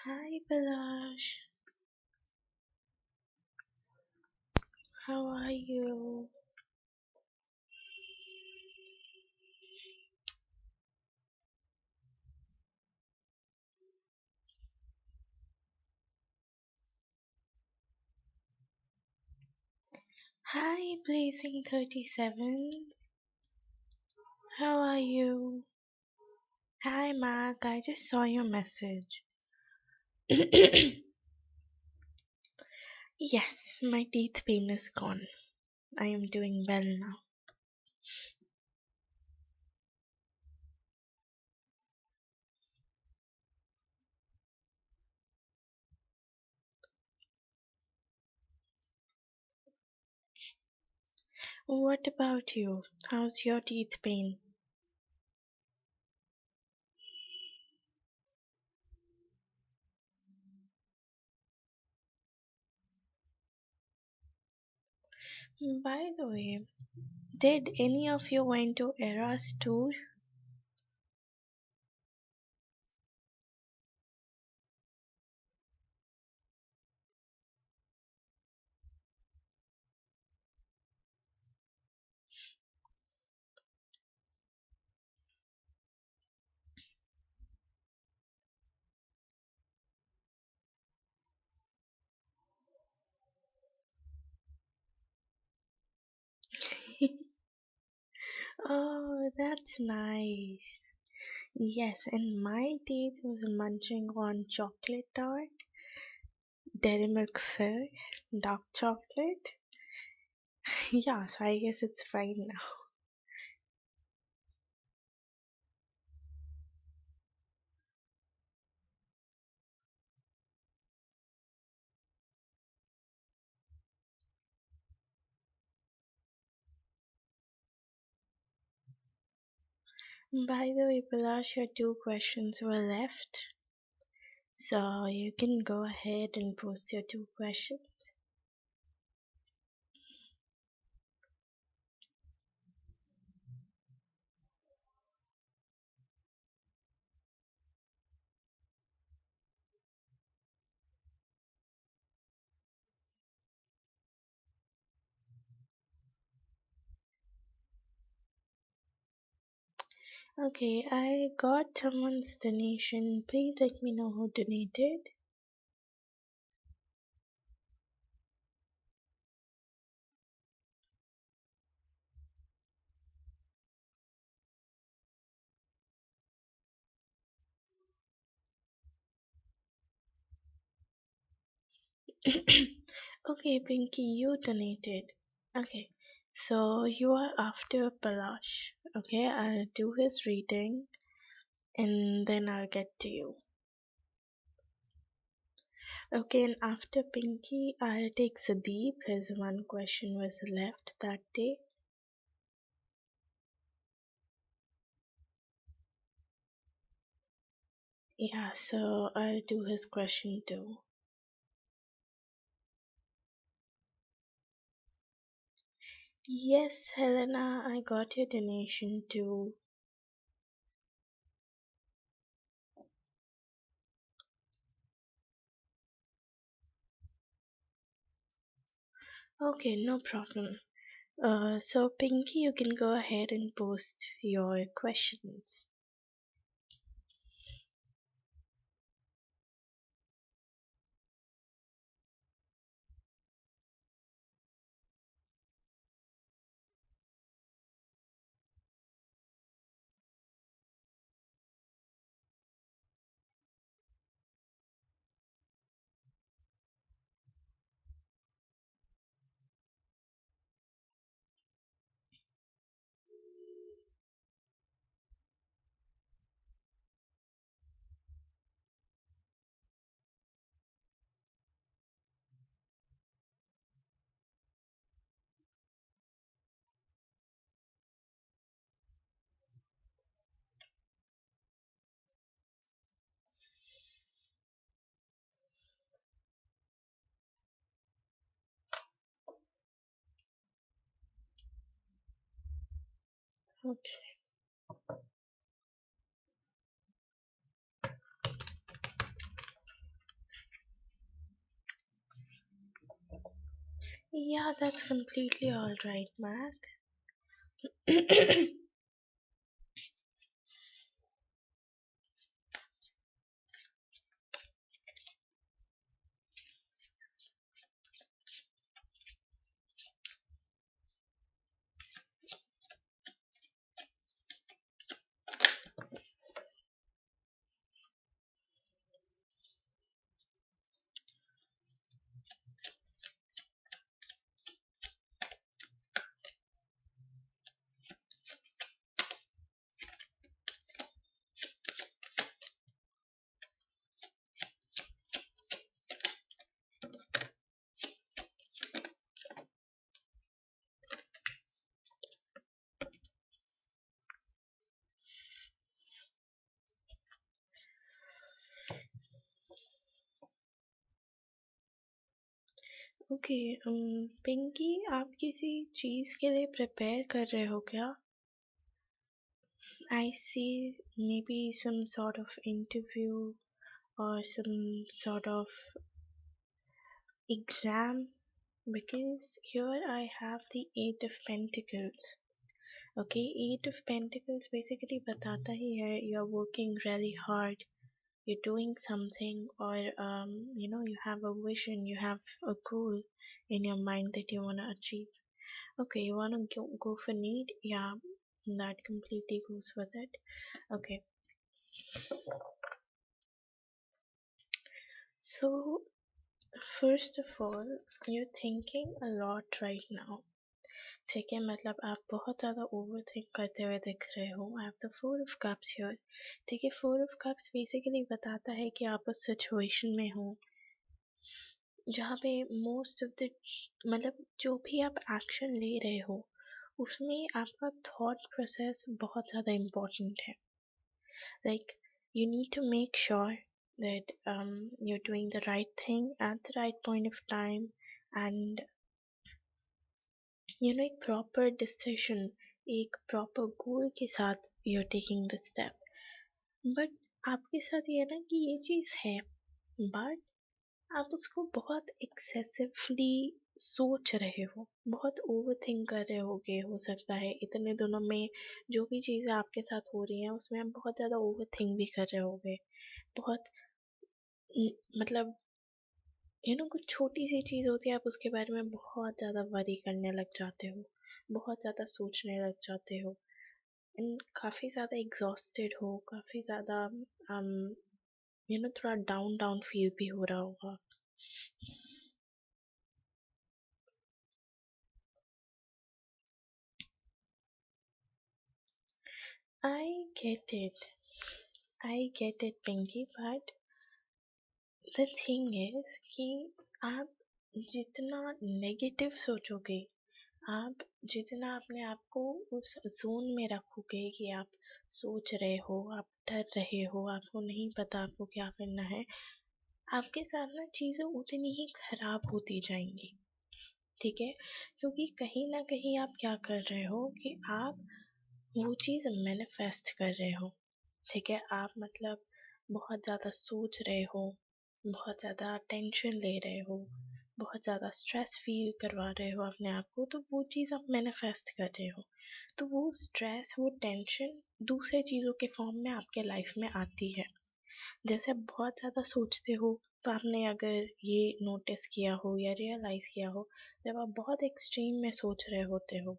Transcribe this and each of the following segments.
Hi Balash, how are you? Hi Blazing 37, how are you? Hi Mark, I just saw your message. Yes, my teeth pain is gone. I am doing well now. What about you? How's your teeth pain? By the way, did any of you went to Eras tour? Oh, that's nice. Yes, and my teeth was munching on chocolate tart, dairy milk syrup, dark chocolate. Yeah, so I guess it's fine now. By the way, Palash, your two questions were left. So you can go ahead and post your two questions. Okay, I got someone's donation. Please let me know who donated. Okay, Pinky, you donated. Okay, so you are after Palash. Okay, I'll do his reading and then I'll get to you. Okay, and after Pinky, I'll take Sudeep. His one question was left that day. Yeah, so I'll do his question too. Yes, Helena, I got your donation too. Okay, no problem. So Pinky, you can go ahead and post your questions. Okay. Yeah, that's completely all right, Mac. Okay, Pinky, आप किसी चीज के लिए prepare कर रहे हो क्या? I see, maybe some sort of interview or some sort of exam, because here I have the Eight of Pentacles. Okay, Eight of Pentacles basically बताता ही है you're working really hard, you're doing something, or you have a vision, you have a goal in your mind that you want to achieve. Okay, you want to go for need, yeah, that completely goes with it. Okay, so first of all, you're thinking a lot right now. ठीक है, मतलब आप बहुत ज़्यादा over think करते हुए दिख रहे हो. I have the four of cups here. ठीक है, फोर ऑफ कप्स बेसिकली बताता है कि आप उस सिचुएशन में हो जहाँ पे मोस्ट ऑफ द, मतलब जो भी आप एक्शन ले रहे हो उसमें आपका थॉट प्रोसेस बहुत ज़्यादा इम्पोर्टेंट है. Like you need to make sure that you're doing the right thing at the right point of time, and एक प्रॉपर डिसीजन, एक प्रॉपर गोल के साथ you are taking the step. But आपके साथ ये ना कि ये चीज़ है, बट आप उसको बहुत एक्सेसिवली सोच रहे हो, बहुत ओवर थिंक कर रहे होगे. हो सकता है इतने दिनों में जो भी चीज़ें आपके साथ हो रही हैं उसमें आप बहुत ज़्यादा ओवर थिंक भी कर रहे होगे. बहुत मतलब कुछ छोटी सी चीज़ होती है, आप उसके बारे में बहुत ज़्यादा वरी करने लग जाते हो, बहुत ज़्यादा सोचने लग जाते हो, एंड काफ़ी ज़्यादा एग्जॉस्टेड हो, काफ़ी ज़्यादा थोड़ा डाउन डाउन फील भी हो रहा होगा. I get it, I get it Pinky, but the thing is कि आप जितना नेगेटिव सोचोगे, आप जितना अपने आप को उस जोन में रखोगे कि आप सोच रहे हो, आप डर रहे हो, आपको नहीं पता आपको क्या करना है, आपके साथ ना चीज़ें उतनी ही खराब होती जाएंगी. ठीक है, क्योंकि कहीं ना कहीं आप क्या कर रहे हो कि आप वो चीज़ मैनिफेस्ट कर रहे हो. ठीक है, आप मतलब बहुत ज़्यादा सोच रहे हो, बहुत ज़्यादा टेंशन ले रहे हो, बहुत ज़्यादा स्ट्रेस फील करवा रहे हो अपने आप को, तो वो चीज़ आप मैनिफेस्ट कर रहे हो. तो वो स्ट्रेस, वो टेंशन दूसरे चीज़ों के फॉर्म में आपके लाइफ में आती है. जैसे आप बहुत ज़्यादा सोचते हो, तो आपने अगर ये नोटिस किया हो या रियलाइज़ किया हो, जब आप बहुत एक्सट्रीम में सोच रहे होते हो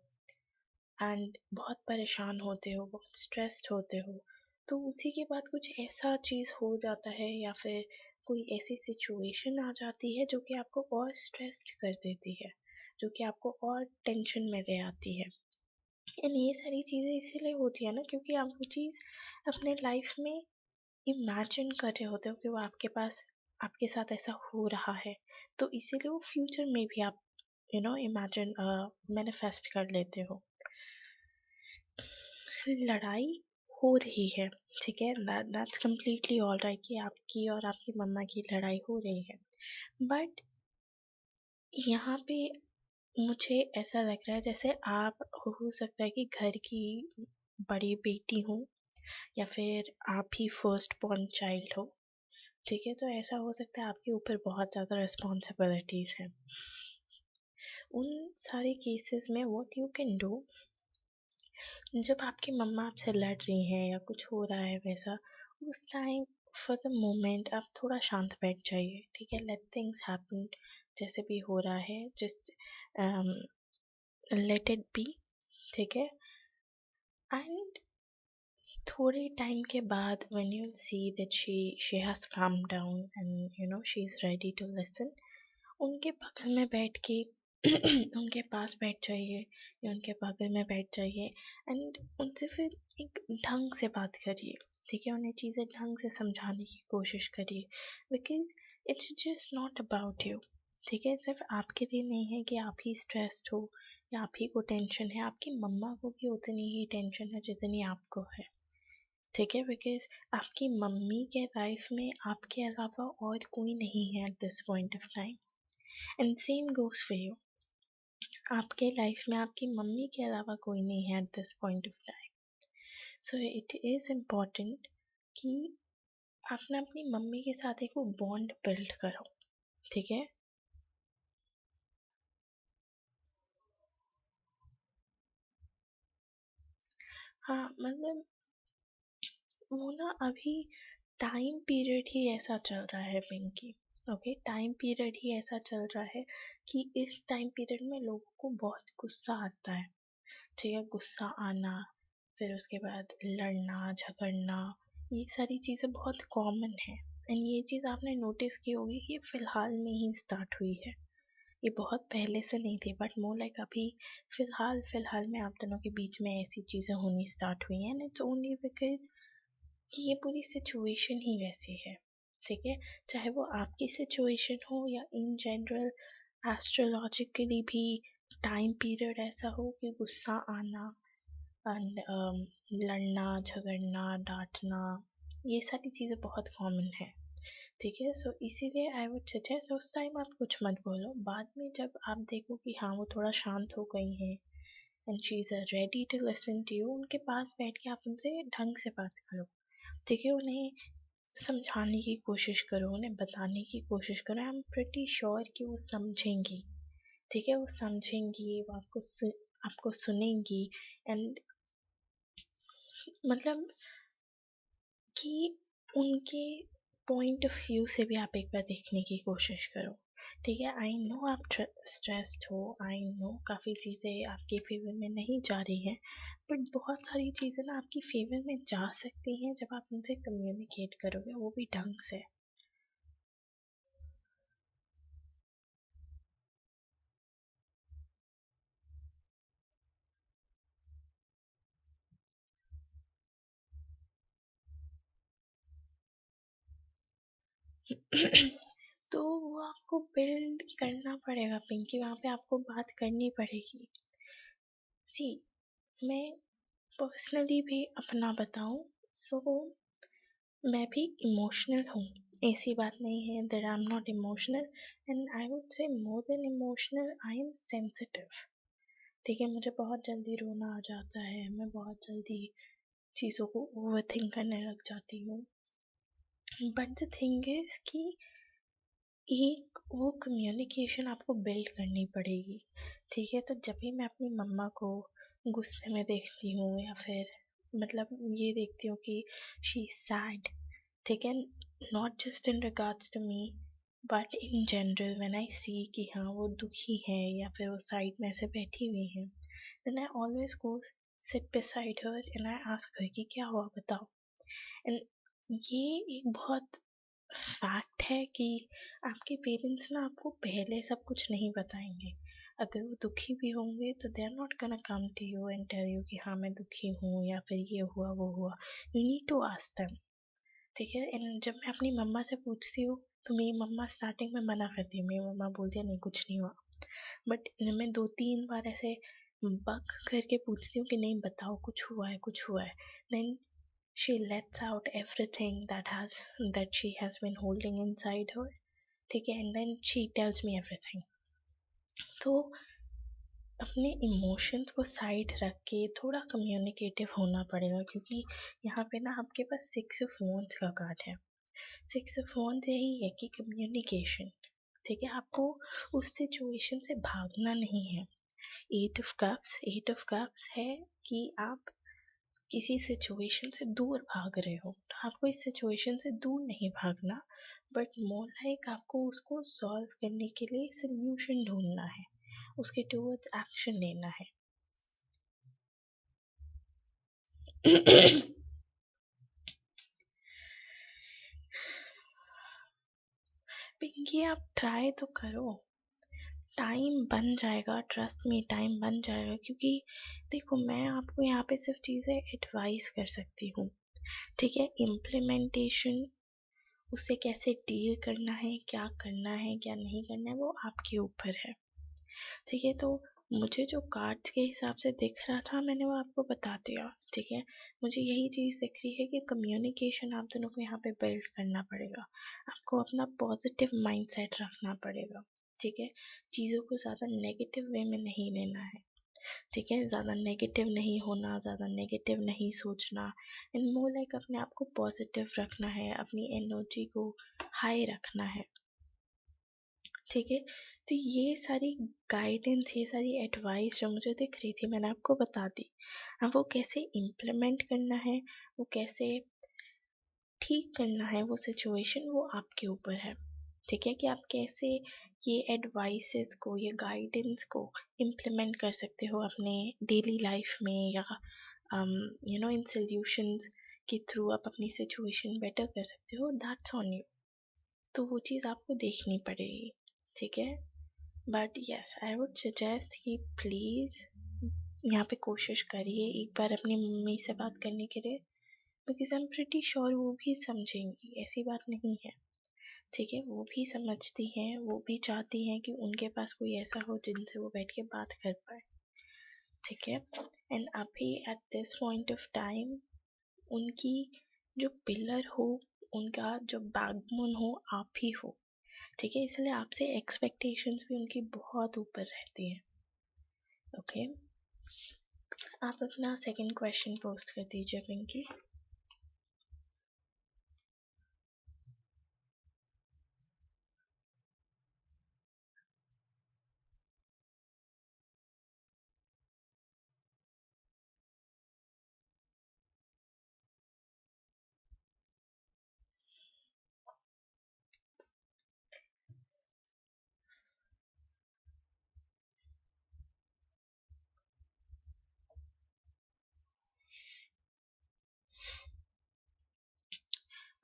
एंड बहुत परेशान होते हो, बहुत स्ट्रेस्ड होते हो, तो उसी के बाद कुछ ऐसा चीज़ हो जाता है या फिर कोई ऐसी सिचुएशन आ जाती है जो कि आपको और स्ट्रेस्ड कर देती है, जो कि आपको और टेंशन में ले आती है. एंड ये सारी चीज़ें इसीलिए होती है ना क्योंकि आप वो चीज़ अपने लाइफ में इमेजिन कर रहे होते हो कि वो आपके पास, आपके साथ ऐसा हो रहा है, तो इसीलिए वो फ्यूचर में भी आप इमेजिन मैनिफेस्ट कर लेते हो. लड़ाई हो रही है, ठीक है, दैट्स कम्प्लीटली ऑल राइट कि आपकी और आपकी मम्मा की लड़ाई हो रही है. बट यहाँ पे मुझे ऐसा लग रहा है जैसे आप, हो सकता है कि घर की बड़ी बेटी हो या फिर आप ही फर्स्ट बॉर्न चाइल्ड हो. ठीक है, तो ऐसा हो सकता है आपके ऊपर बहुत ज़्यादा रिस्पॉन्सिबिलिटीज़ हैं. उन सारे केसेस में व्हाट यू कैन डू, जब आपकी मम्मा आपसे लड़ रही हैं या कुछ हो रहा है वैसा, उस टाइम फॉर द मोमेंट आप थोड़ा शांत बैठ जाइए, ठीक है, लेट थिंग्स हैपन, जैसे भी हो रहा है जस्ट लेट इट बी, ठीक है। एंड थोड़े टाइम के बाद when you see that she has calmed down and she is ready to listen, उनके बगल में बैठ के उनके पास बैठ जाइए या उनके बगल में बैठ जाइए एंड उनसे फिर एक ढंग से बात करिए, ठीक है, उन्हें चीज़ें ढंग से समझाने की कोशिश करिए, because it's just not about you, ठीक है, सिर्फ आपके लिए नहीं है कि आप ही स्ट्रेस्ड हो या आप ही को टेंशन है, आपकी मम्मा को भी उतनी ही टेंशन है जितनी आपको है, ठीक है, बिकॉज आपकी मम्मी के लाइफ में आपके अलावा और कोई नहीं है at this point of time, and same goes for you, आपके लाइफ में आपकी मम्मी के अलावा कोई नहीं है at this point of time. So it is important कि आपने अपनी मम्मी के साथ एक वो बॉन्ड बिल्ड करो, ठीक है। हाँ मतलब वो ना अभी टाइम पीरियड ही ऐसा चल रहा है पिंकी, ओके, टाइम पीरियड ही ऐसा चल रहा है कि इस टाइम पीरियड में लोगों को बहुत गुस्सा आता है, ठीक है, गुस्सा आना, फिर उसके बाद लड़ना झगड़ना, ये सारी चीज़ें बहुत कॉमन है, एंड ये चीज़ आपने नोटिस की होगी, ये फ़िलहाल में ही स्टार्ट हुई है, ये बहुत पहले से नहीं थी, बट मोर लाइक अभी फ़िलहाल फ़िलहाल में आप दोनों के बीच में ऐसी चीज़ें होनी स्टार्ट हुई हैं, एंड इट्स ओनली बिकॉज कि ये पूरी सिचुएशन ही वैसी है, ठीक है, चाहे वो आपकी सिचुएशन हो या इन जनरल एस्ट्रोलॉजिकली भी टाइम पीरियड ऐसा हो कि गुस्सा आना एंड लड़ना झगड़ना डांटना, ये सारी चीज़ें बहुत कॉमन है, ठीक है। सो इसीलिए आई वुड सजेस्ट उस टाइम आप कुछ मत बोलो, बाद में जब आप देखो कि हाँ वो थोड़ा शांत हो गई हैं and she is ready to listen to you, उनके पास बैठ के आप उनसे ढंग से बात करो, ठीक है, उन्हें समझाने की कोशिश करो, उन्हें बताने की कोशिश करो, आई एम प्रिटी श्योर कि वो समझेंगी, ठीक है, वो समझेंगी, वो आपको सुनेंगी, एंड मतलब कि उनके पॉइंट ऑफ व्यू से भी आप एक बार देखने की कोशिश करो, ठीक है। आई नो आप स्ट्रेस्ड हो, आई नो काफ़ी चीज़ें आपके फेवर में नहीं जा रही हैं, बट बहुत सारी चीज़ें ना आपकी फेवर में जा सकती हैं जब आप उनसे कम्युनिकेट करोगे, वो भी ढंग से। तो वो आपको बिल्ड करना पड़ेगा पिंकी, वहाँ पे आपको बात करनी पड़ेगी। सी मैं पर्सनली भी अपना बताऊँ, सो मैं भी इमोशनल हूँ, ऐसी बात नहीं है that I am not emotional, and I would say more than emotional I am sensitive, ठीक है, मुझे बहुत जल्दी रोना आ जाता है, मैं बहुत जल्दी चीज़ों को ओवर थिंक करने लग जाती हूँ, बट द थिंग इज़ कि एक वो कम्युनिकेशन आपको बिल्ड करनी पड़ेगी, ठीक है। तो जब भी मैं अपनी मम्मा को गुस्से में देखती हूँ या फिर मतलब ये देखती हूँ कि शी इज सैड, ठीक है, not just in regards to me but in general when I see कि हाँ वो दुखी है या फिर वो साइड में ऐसे बैठी हुई है, then I always go sit beside her and I ask her कि क्या हुआ बताओ, एंड ये एक बहुत फैक्ट है कि आपके पेरेंट्स ना आपको पहले सब कुछ नहीं बताएंगे, अगर वो दुखी भी होंगे तो they are not gonna come to you and tell you कि हाँ मैं दुखी हूँ या फिर ये हुआ वो हुआ, you need to ask them, ठीक है। एंड जब मैं अपनी मम्मा से पूछती हूँ तो मेरी मम्मा स्टार्टिंग में मना करती है, मेरी मम्मा बोलती है नहीं कुछ नहीं हुआ, बट मैं 2-3 बार ऐसे बक करके पूछती हूँ कि नहीं बताओ कुछ हुआ है कुछ हुआ है, then she lets out everything that she has been holding inside her, ठीक है, and then she tells me everything। तो अपने इमोशंस को साइड रख के थोड़ा कम्युनिकेटिव होना पड़ेगा, क्योंकि यहाँ पे ना आपके पास 6 ऑफ वॉन्ड्स का कार्ड है, 6 ऑफ वॉन्ड्स यही है कि कम्युनिकेशन, ठीक है, आपको उस सिचुएशन से भागना नहीं है। एट ऑफ कप्स है कि आप किसी सिचुएशन से दूर भाग रहे हो, तो आपको इस सिचुएशन से दूर नहीं भागना, बट मोर लाइक आपको उसको सॉल्व करने के लिए सल्यूशन ढूंढना है, उसके टुवर्ड्स एक्शन लेना है। पिंकी आप ट्राई तो करो, टाइम बन जाएगा, ट्रस्ट मी टाइम बन जाएगा, क्योंकि देखो मैं आपको यहाँ पे सिर्फ चीज़ें एडवाइस कर सकती हूँ, ठीक है। इम्प्लीमेंटेशन, उससे कैसे डील करना है, क्या करना है क्या नहीं करना है, वो आपके ऊपर है, ठीक है। तो मुझे जो कार्ड्स के हिसाब से दिख रहा था मैंने वो आपको बता दिया, ठीक है। मुझे यही चीज़ दिख रही है कि कम्युनिकेशन आप दोनों को यहाँ पे बिल्ड करना पड़ेगा, आपको अपना पॉजिटिव माइंडसेट रखना पड़ेगा, ठीक है। चीज़ों को ज़्यादा नेगेटिव वे में नहीं लेना है, ठीक है। ज़्यादा नेगेटिव नहीं होना, ज़्यादा नेगेटिव नहीं सोचना, एंड मोर लाइक अपने आप को पॉजिटिव रखना है, अपनी एनर्जी को हाई रखना है, ठीक है। तो ये सारी गाइडेंस, ये सारी एडवाइस जो मुझे दिख रही थी मैंने आपको बता दी। अब वो कैसे इम्प्लीमेंट करना है, वो कैसे ठीक करना है वो सिचुएशन, वो आपके ऊपर है, ठीक है। कि आप कैसे ये एडवाइसेस को, ये गाइडेंस को इम्प्लीमेंट कर सकते हो अपने डेली लाइफ में, या इन सॉल्यूशंस के थ्रू आप अपनी सिचुएशन बेटर कर सकते हो, दैट्स ऑन यू। तो वो चीज़ आपको देखनी पड़ेगी, ठीक है। But yes, I would suggest कि प्लीज़ यहाँ पे कोशिश करिए एक बार अपनी मम्मी से बात करने के लिए, because I am pretty sure वो भी समझेंगी, ऐसी बात नहीं है, ठीक है। वो भी समझती हैं, वो भी चाहती हैं कि उनके पास कोई ऐसा हो जिनसे वो बैठ के बात कर पाए, ठीक है। एंड अभी at this point of time उनकी जो पिलर हो, उनका जो बैकबोन हो, आप ही हो, ठीक है। इसलिए आपसे एक्सपेक्टेशंस भी उनकी बहुत ऊपर रहती हैं, ओके। आप अपना सेकंड क्वेश्चन पोस्ट कर दीजिए Pinky.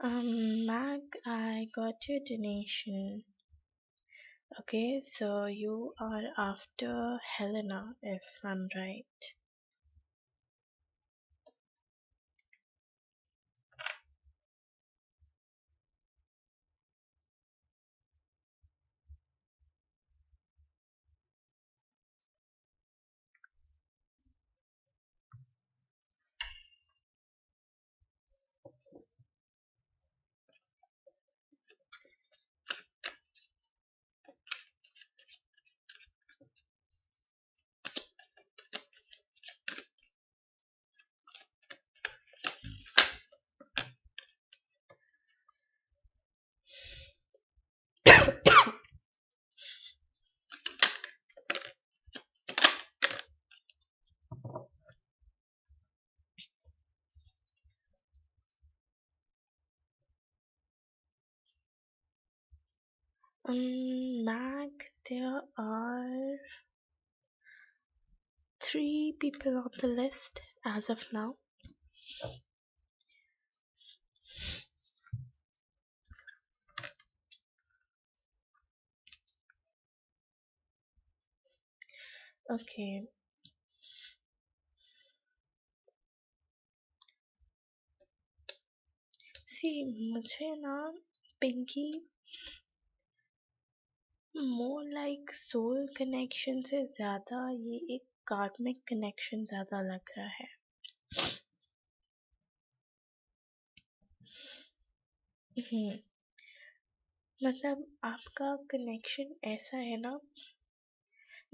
Mag, I got your donation. Okay, so you are after Helena, if I'm right. Mag, there are 3 people on the list as of now. Okay. See, मुझे ना Pinky more like soul connection से ज़्यादा ये एक karmic connection ज़्यादा लग रहा है। मतलब आपका कनेक्शन ऐसा है ना,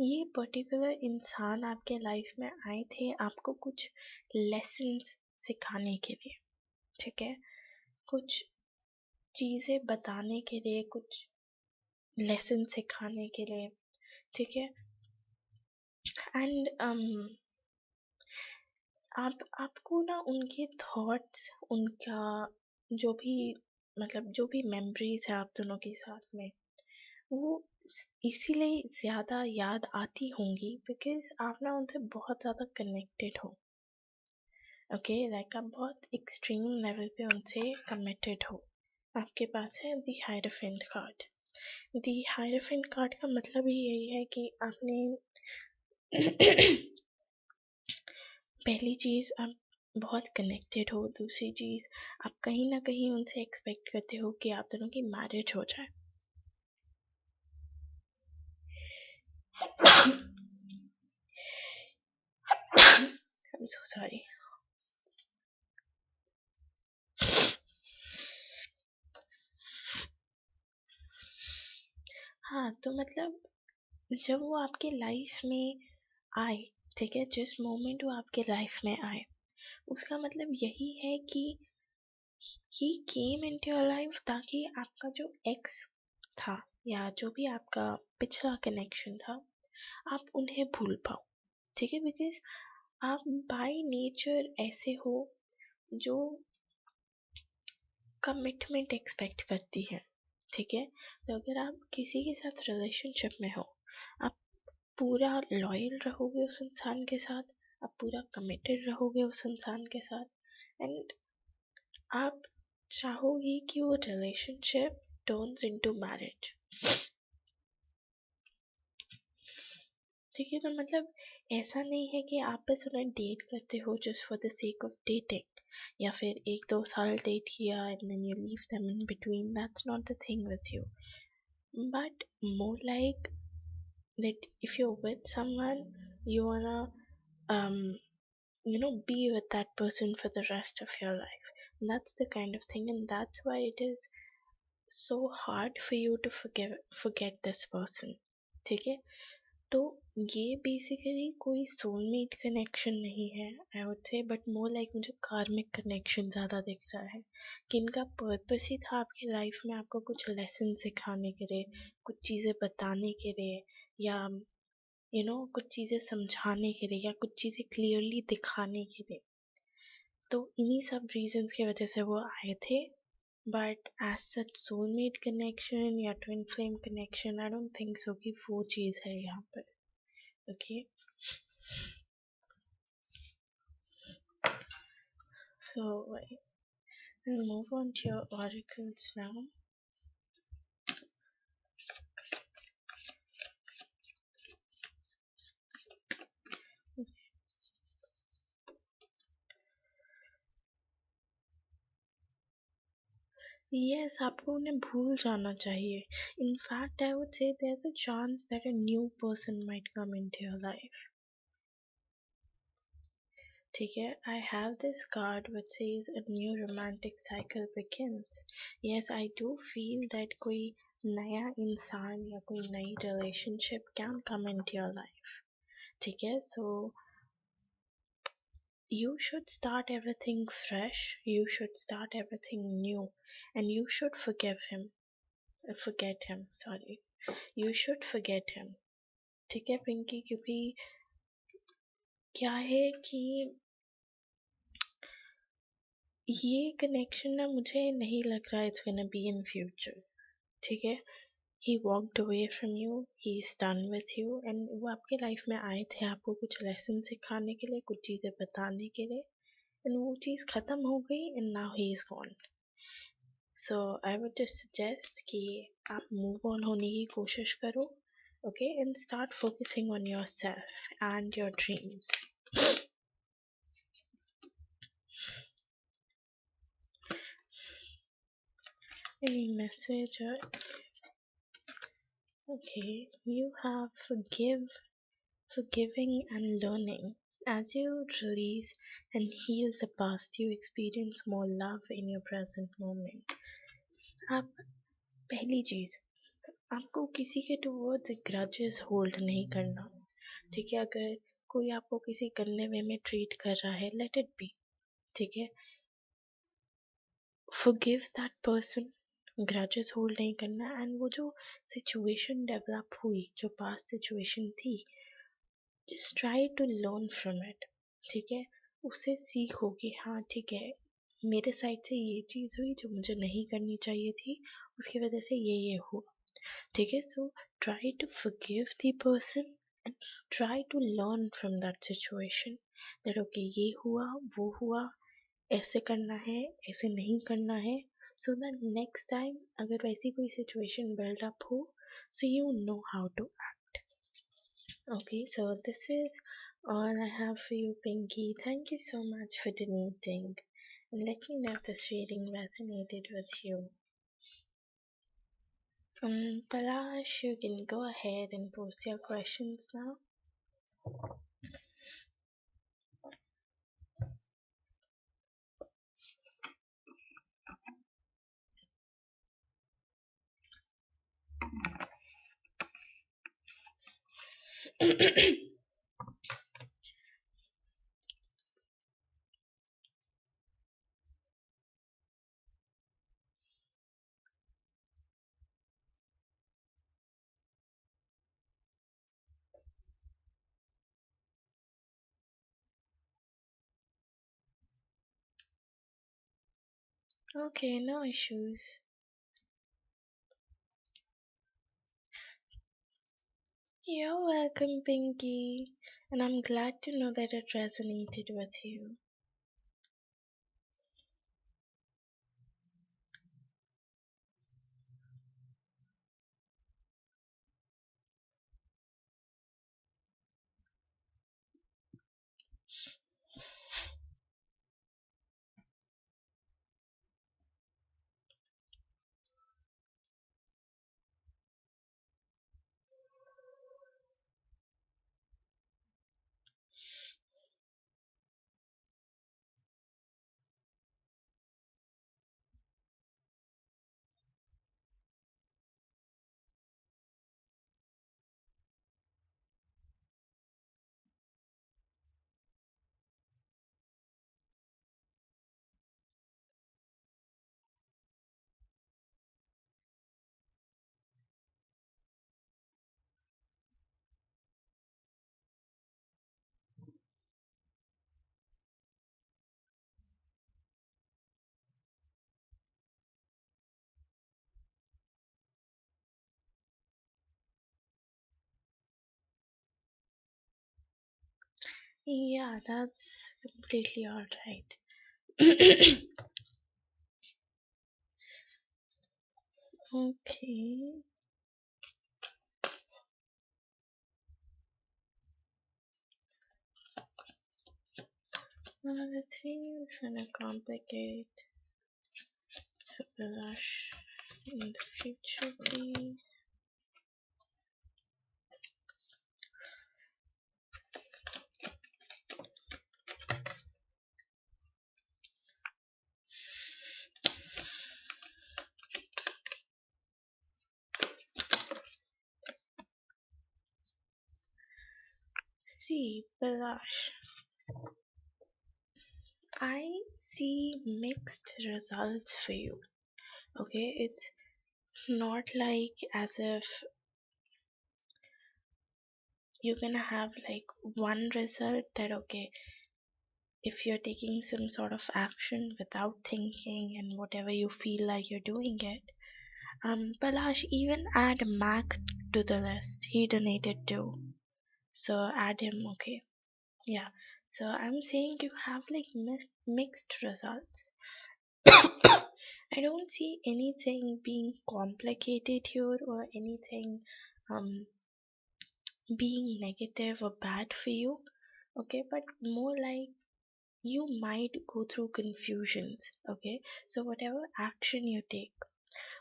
ये पर्टिकुलर इंसान आपके लाइफ में आए थे आपको कुछ लेसन्स सिखाने के लिए, ठीक है। कुछ चीज़ें बताने के लिए, कुछ लेसन सिखाने के लिए, ठीक है। एंड आपको ना उनके थॉट्स, उनका जो भी मतलब जो भी मेमोरीज है आप दोनों के साथ में, वो इसीलिए ज़्यादा याद आती होंगी बिकॉज आप ना उनसे बहुत ज़्यादा कनेक्टेड हो। ओके, लाइक आप बहुत एक्सट्रीम लेवल पे उनसे कमिटेड हो। आपके पास है दी हायरफेंट कार्ड। दी हायरफेंट कार्ड का मतलब ही यही है कि आपने पहली चीज़ आप बहुत कनेक्टेड हो, दूसरी चीज़ आप कहीं ना कहीं उनसे एक्सपेक्ट करते हो कि आप दोनों की मैरिज हो जाए। I'm so sorry. हाँ, तो मतलब जब वो आपके लाइफ में आए, ठीक है, जिस मोमेंट वो आपके लाइफ में आए, उसका मतलब यही है कि ही केम इनटू योर लाइफ ताकि आपका जो एक्स था या जो भी आपका पिछला कनेक्शन था, आप उन्हें भूल पाओ, ठीक है। बिकॉज आप बाय नेचर ऐसे हो जो कमिटमेंट एक्सपेक्ट करती है, ठीक है। तो अगर आप किसी के साथ रिलेशनशिप में हो, आप पूरा लॉयल रहोगे उस इंसान के साथ, आप पूरा कमिटेड रहोगे उस इंसान के साथ, एंड आप चाहोगे कि वो रिलेशनशिप टर्न्स इनटू मैरिज, ठीक है। तो मतलब ऐसा नहीं है कि आप बस उन्हें डेट करते हो just for the sake of dating, या फिर 1-2 साल डेट किया and then you leave them in between, that's not the thing with you, but more like that if you're with someone, you wanna um be with that person for the rest of your life. That's the kind of thing, and that's why it is so hard for you to forget this person, ठीक है। तो ये basically कोई soulmate connection नहीं है I would say, but more like मुझे karmic connection ज़्यादा दिख रहा है कि इनका पर्पस ही था आपकी लाइफ में आपको कुछ लेसन सिखाने के लिए, कुछ चीज़ें बताने के लिए, या कुछ चीज़ें समझाने के लिए, या कुछ चीज़ें क्लियरली दिखाने के लिए। तो इन्हीं सब रीजंस की वजह से वो आए थे, but as such soulmate connection या twin flame connection I don't think so कि वो चीज़ है यहाँ पर। Okay, so we'll move on to your oracles now. Yes, आपको उन्हें भूल जाना चाहिए. In fact, I would say there's a chance that a new person might come into your life. ठीक है, I have this card which says a new romantic cycle begins. Yes, I do feel that कोई नया इंसान या कोई नई relationship can come into your life. ठीक है, so you should start everything fresh, you should start everything new, and you should forget him, sorry, you should forget him, ठीक है पिंकी, क्योंकि क्या है कि ये कनेक्शन ना मुझे नहीं लग रहा it's gonna be in future, ठीक है। He walked away from you, he is done with you, and वो आपके लाइफ में आए थे आपको कुछ लेसन सिखाने के लिए, कुछ चीज़ें बताने के लिए, एंड वो चीज़ ख़त्म हो गई and now he is gone. So I would just suggest कि आप मूव ऑन होने की कोशिश करो, okay, and start focusing on your self and your dreams. Any message or okay, you have forgiving and learning. As you release and heal the past, you experience more love in your present moment. आप पहली चीज, आपको किसी के towards grudges hold नहीं करना, ठीक है। अगर कोई आपको किसी गंदे वे में ट्रीट कर रहा है, लेट इट बी, ठीक है। forgive that person, grudges hold नहीं करना, एंड वो जो सिचुएशन डेवलप हुई, जो पास्ट सिचुएशन थी, just try to learn from it. ठीक है, उसे सीखो कि हाँ ठीक है, मेरे साइड से ये चीज़ हुई जो मुझे नहीं करनी चाहिए थी, उसकी वजह से ये हुआ. ठीक है, so try to forgive the person and try to learn from that situation, that okay ये हुआ वो हुआ, ऐसे करना है, ऐसे नहीं करना है, so that next time अगर वैसी कोई situation build up हो, so you know how to act. Okay, so this is all I have for you, Pinky. Thank you so much for donating, and let me know if this reading resonated with you. Palash, you can go ahead and post your questions now. Okay, no issues. You're welcome, Pinky, and I'm glad to know that it resonated with you. Yeah, that's completely alright. Okay. Now the thing is gonna complicate the rush in the future, please. See, Balash, I see mixed results for you. Okay, it's not like as if you're gonna have like one result that okay, if you're taking some sort of action without thinking and whatever you feel like you're doing it. Palash, even add Mac to the list. He donated too. So add him, okay. Yeah. So I'm saying you have like mixed results. I don't see anything being complicated here or anything um being negative or bad for you. Okay, but more like you might go through confusions. Okay, so whatever action you take,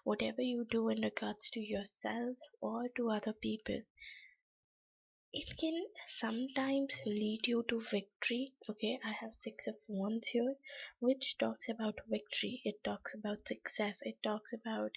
whatever you do in regards to yourself or to other people, it can sometimes lead you to victory. Okay, I have six of wands here, which talks about victory, it talks about success, it talks about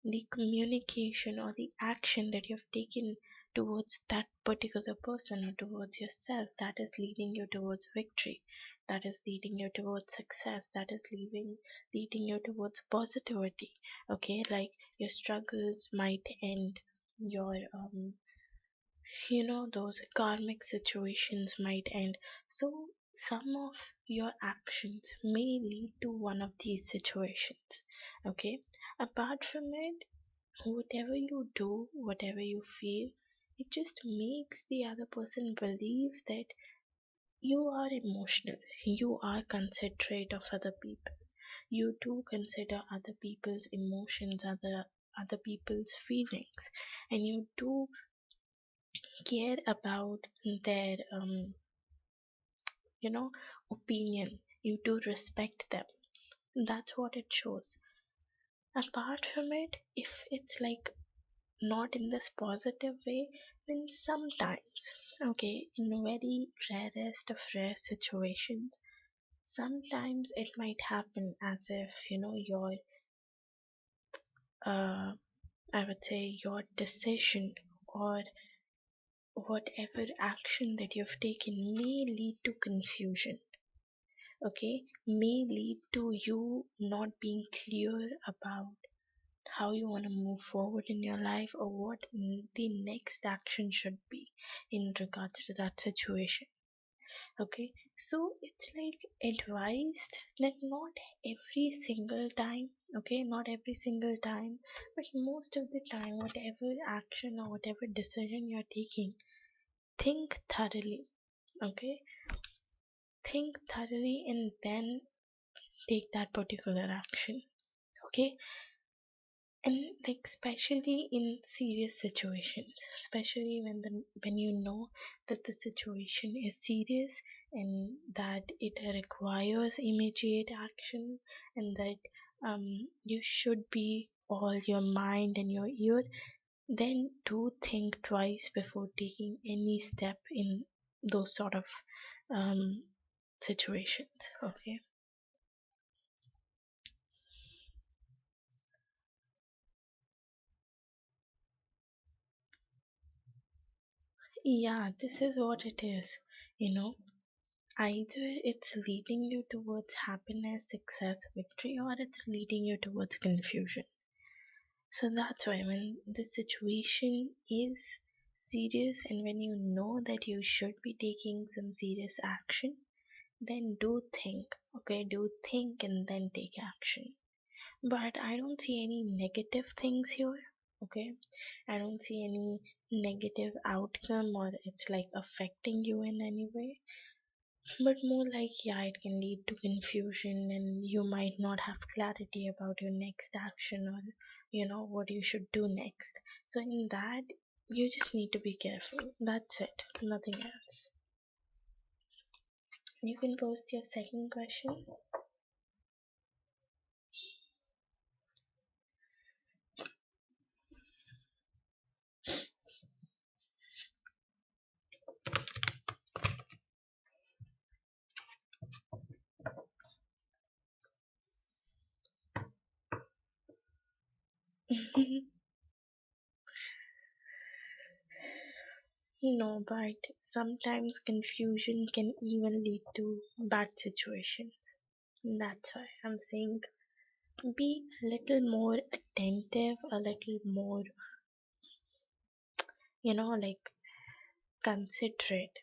the communication or the action that you've taken towards that particular person or towards yourself, that is leading you towards victory, that is leading you towards success, that is leading you towards positivity. Okay, like your struggles might end, your those karmic situations might end. So some of your actions may lead to one of these situations. Okay, apart from it, whatever you do, whatever you feel, it just makes the other person believe that you are emotional, you are considerate of other people, you do consider other people's emotions, other people's feelings, and you do care about their you know opinion, you do respect them. That's what it shows. Apart from it, if it's like not in this positive way, then sometimes, okay, in very rarest of rare situations, sometimes it might happen as if your uh I would say your decision or whatever action that you've taken may lead to confusion, okay, may lead to you not being clear about how you want to move forward in your life or what the next action should be in regards to that situation. Okay, so it's like advised that not every single time, okay, not every single time, but most of the time, whatever action or whatever decision you're taking, think thoroughly. Okay, think thoroughly and then take that particular action. Okay, and like especially in serious situations, especially when you know that the situation is serious and that it requires immediate action, and that you should be all your mind and your ear, then do think twice before taking any step in those sort of um, situations. Okay. Yeah, this is what it is. you know Either it's leading you towards happiness, success, victory, or it's leading you towards confusion. So that's why when the situation is serious and when you know that you should be taking some serious action, then do think, okay, do think and then take action. But I don't see any negative things here, okay? I don't see any negative outcome or it's like affecting you in any way, but more like, yeah, it can lead to confusion and you might not have clarity about your next action or what you should do next. So in that, you just need to be careful. That's it, nothing else. You can post your second question. No, but sometimes confusion can even lead to bad situations. That's why I'm saying be a little more attentive, a little more, like considerate.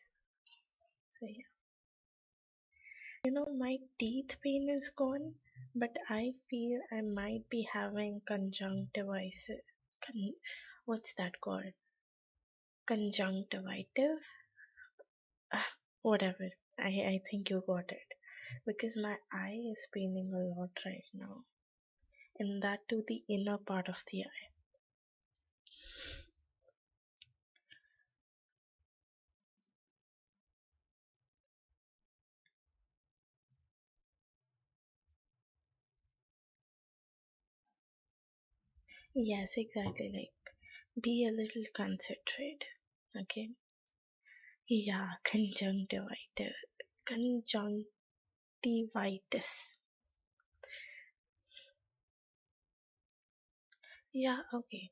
So yeah. My teeth pain is gone, but I feel I might be having conjunctivitis. Con- what's that called? Conjunctivitis? Ah, whatever. I think you got it. Because my eye is paining a lot right now. And that to the inner part of the eye. Yes, exactly. Like, be a little considerate. Okay? Yeah, conjunctivitis. Conjunctivitis. Yeah, okay.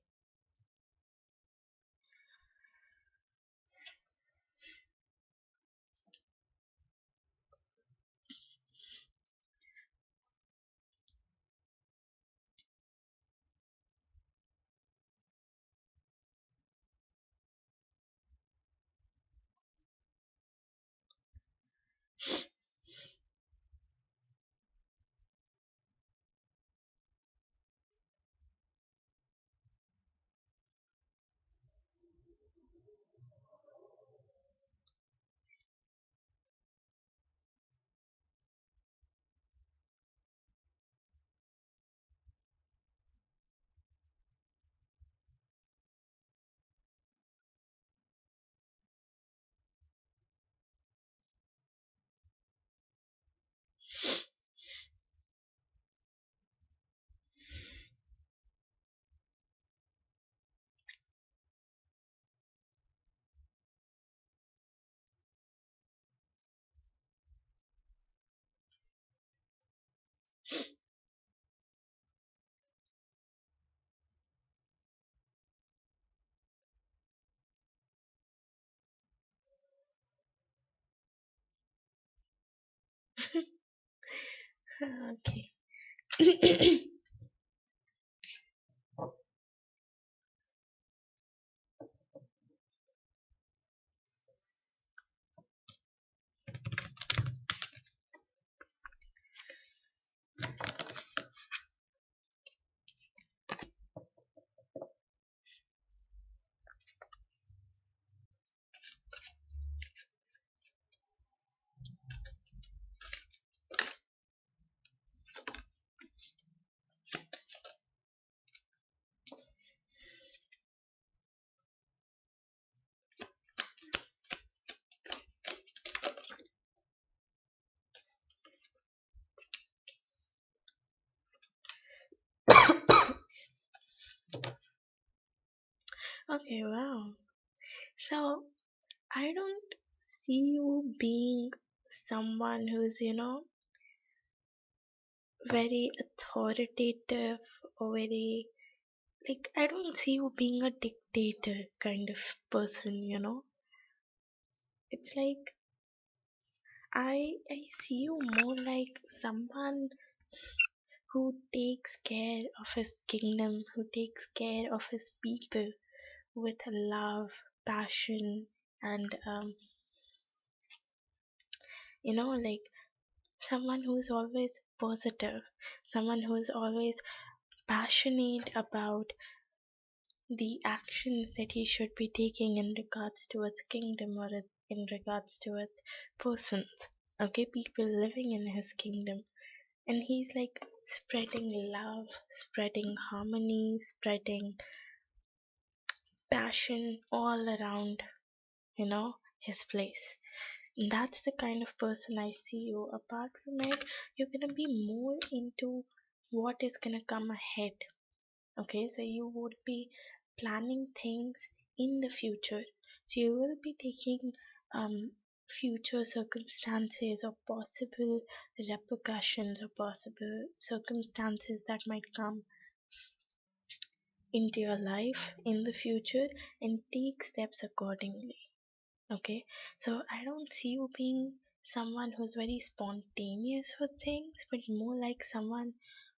Okay. Okay, wow. So I don't see you being someone who's, very authoritative or very, like, I don't see you being a dictator kind of person. It's like I see you more like someone who takes care of his kingdom, who takes care of his people with love, passion, and like someone who's always positive, someone who's always passionate about the actions that he should be taking in regards to its kingdom or in regards to its persons. Okay, people living in his kingdom. And he's like spreading love, spreading harmony, spreading passion all around, his place. That's the kind of person I see you. Apart from it, you're gonna be more into what is gonna come ahead. Okay, so you would be planning things in the future. So you will be taking future circumstances or possible repercussions or possible circumstances that might come into your life in the future and take steps accordingly. Okay, so I don't see you being someone who's very spontaneous for things, but more like someone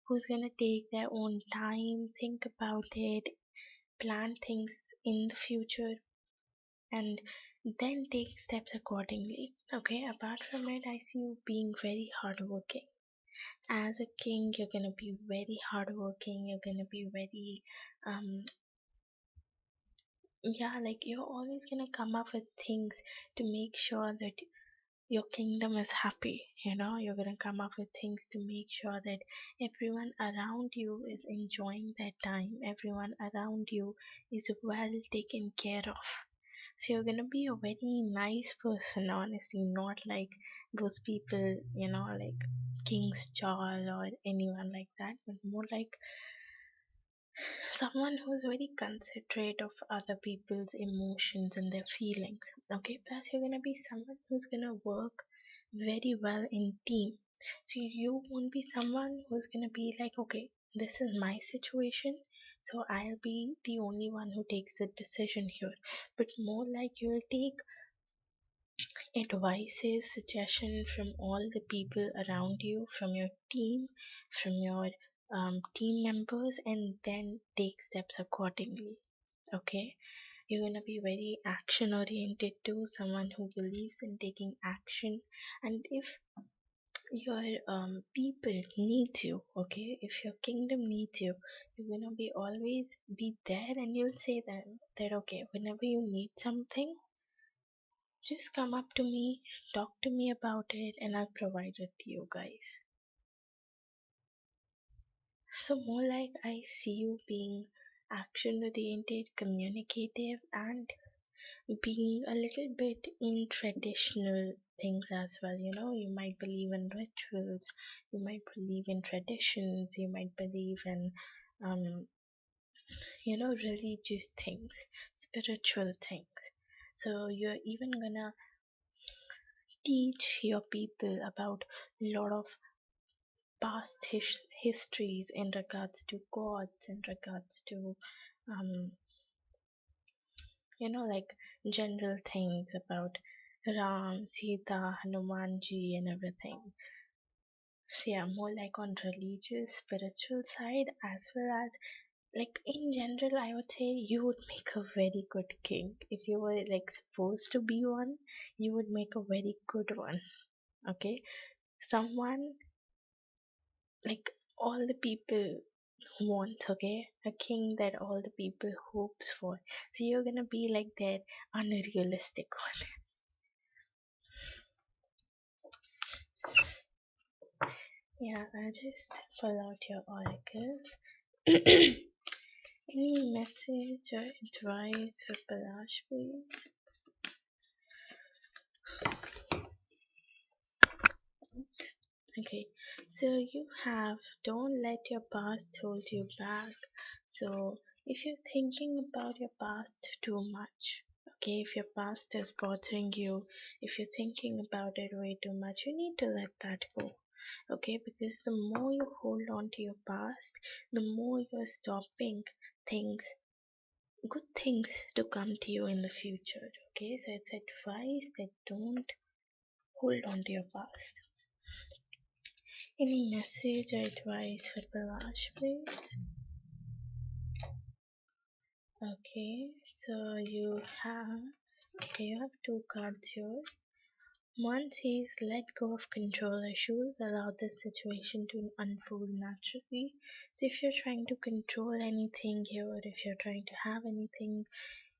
who's gonna take their own time, think about it, plan things in the future, and then take steps accordingly. Okay, apart from it, I see you being very hardworking. As a king, you're gonna be very hardworking, you're gonna be very yeah, like you're always gonna come up with things to make sure that your kingdom is happy. You're gonna come up with things to make sure that everyone around you is enjoying their time, everyone around you is well taken care of. So you're gonna be a very nice person, honestly, not like those people, like King's Jarl or anyone like that, but more like someone who's very considerate of other people's emotions and their feelings. Okay, plus you're gonna be someone who's gonna work very well in team. So you won't be someone who's gonna be like, okay, this is my situation, so I'll be the only one who takes the decision here. But more like you'll take advices, suggestions from all the people around you, from your team, from your team members, and then take steps accordingly. Okay, you're gonna be very action oriented too, someone who believes in taking action. And if your people need you, okay, if your kingdom needs you, you're gonna be always be there, and you'll say that okay, whenever you need something, just come up to me, talk to me about it, and I'll provide it to you guys. So more like I see you being action oriented, communicative, and being a little bit in traditional things as well. You know, you might believe in rituals, you might believe in traditions, you might believe in, um, religious things, spiritual things. So you're even gonna teach your people about a lot of past histories in regards to gods, in regards to um, like general things about Ram, Sita, Hanumanji, and everything. So, yeah, more like on religious, spiritual side, as well as like in general, I would say you would make a very good king. If you were like supposed to be one, you would make a very good one. Okay, someone like all the people want, okay, a king that all the people hopes for. So you're gonna be like that unrealistic one. Yeah, I just pull out your oracles. Any message or advice for Palash, please? Oops. Okay, so you have don't let your past hold you back. So if you're thinking about your past too much, okay, if your past is bothering you, if you're thinking about it way too much, you need to let that go. Okay, because the more you hold on to your past, the more you're stopping things, good things to come to you in the future. Okay, so it's advice that don't hold on to your past. Any message or advice for Palash, please? Okay, so you have two cards here. One says let go of control issues, allow this situation to unfold naturally. So if you're trying to control anything here, or if you're trying to have anything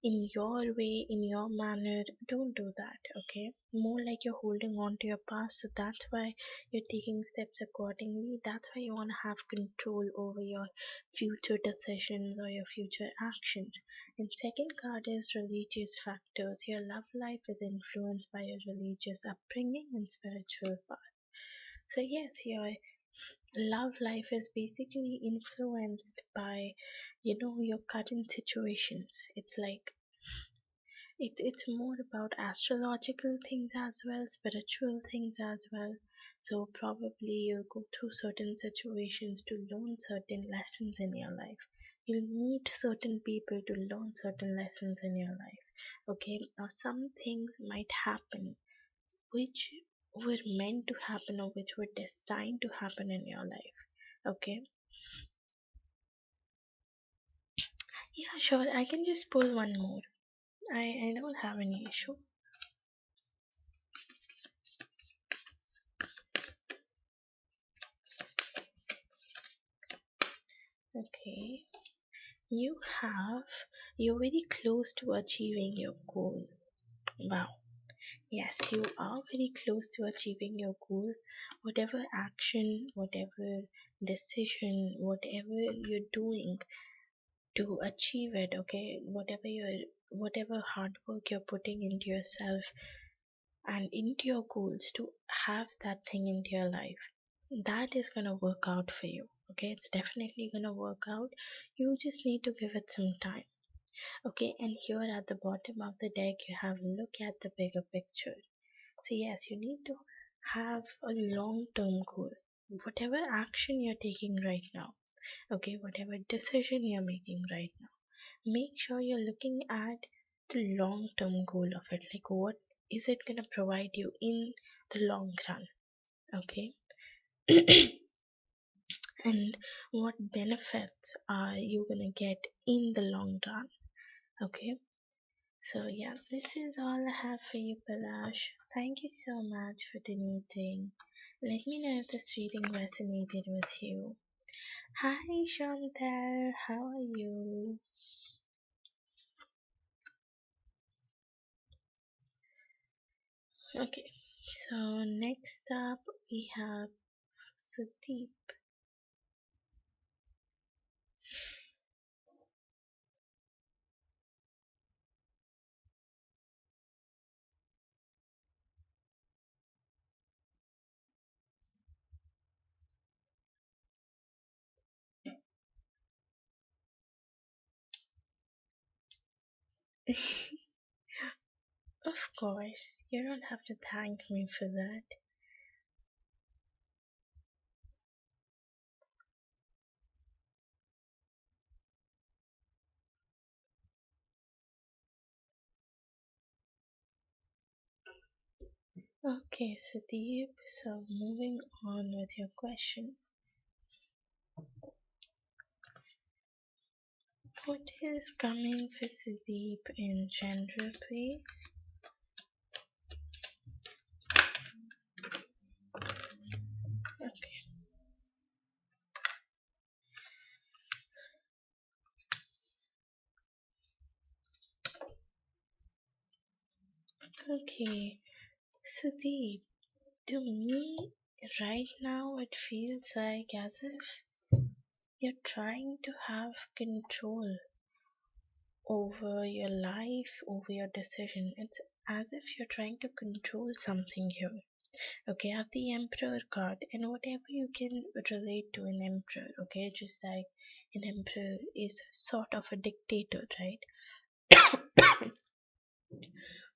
in your way, in your manner, don't do that, okay? More like you're holding on to your past, so that's why you're taking steps accordingly. That's why you want to have control over your future decisions or your future actions. And second card is religious factors. Your love life is influenced by your religious upbringing and spiritual path. So yes, your love life is basically influenced by your current situations. It's like it's more about astrological things as well, spiritual things as well. So probably you'll go through certain situations to learn certain lessons in your life. You'll meet certain people to learn certain lessons in your life. Okay, now some things might happen which were meant to happen or which were destined to happen in your life. Okay, yeah, sure, I can just pull one more. I don't have any issue. Okay, You have, you're very close to achieving your goal. Wow. Yes, you are very close to achieving your goal. Whatever action, whatever decision, whatever you're doing to achieve it, okay, whatever hard work you're putting into yourself and into your goals to have that thing into your life, that is gonna work out for you. Okay, it's definitely gonna work out. You just need to give it some time. Okay, and here at the bottom of the deck, you have look at the bigger picture. So, yes, you need to have a long term goal. Whatever action you're taking right now, Okay, whatever decision you're making right now, make sure you're looking at the long term goal of it. Like, what is it going to provide you in the long run? Okay. And what benefits are you going to get in the long run? Okay. So, yeah, this is all I have for you, Palash. Thank you so much for donating. Let me know if this reading resonated with you. Hi, Chantal. How are you? Okay, so next up we have Sudeep. Of course, you don't have to thank me for that. Okay, Sudeep, so moving on with your question. What is coming for Sudeep in general, please? Okay, okay, Sudeep, to me, right now it feels like as if you're trying to have control over your life, over your decision. It's as if you're trying to control something here. Okay, I have the Emperor card, and whatever you can relate to an emperor, okay, just like an emperor is sort of a dictator, right?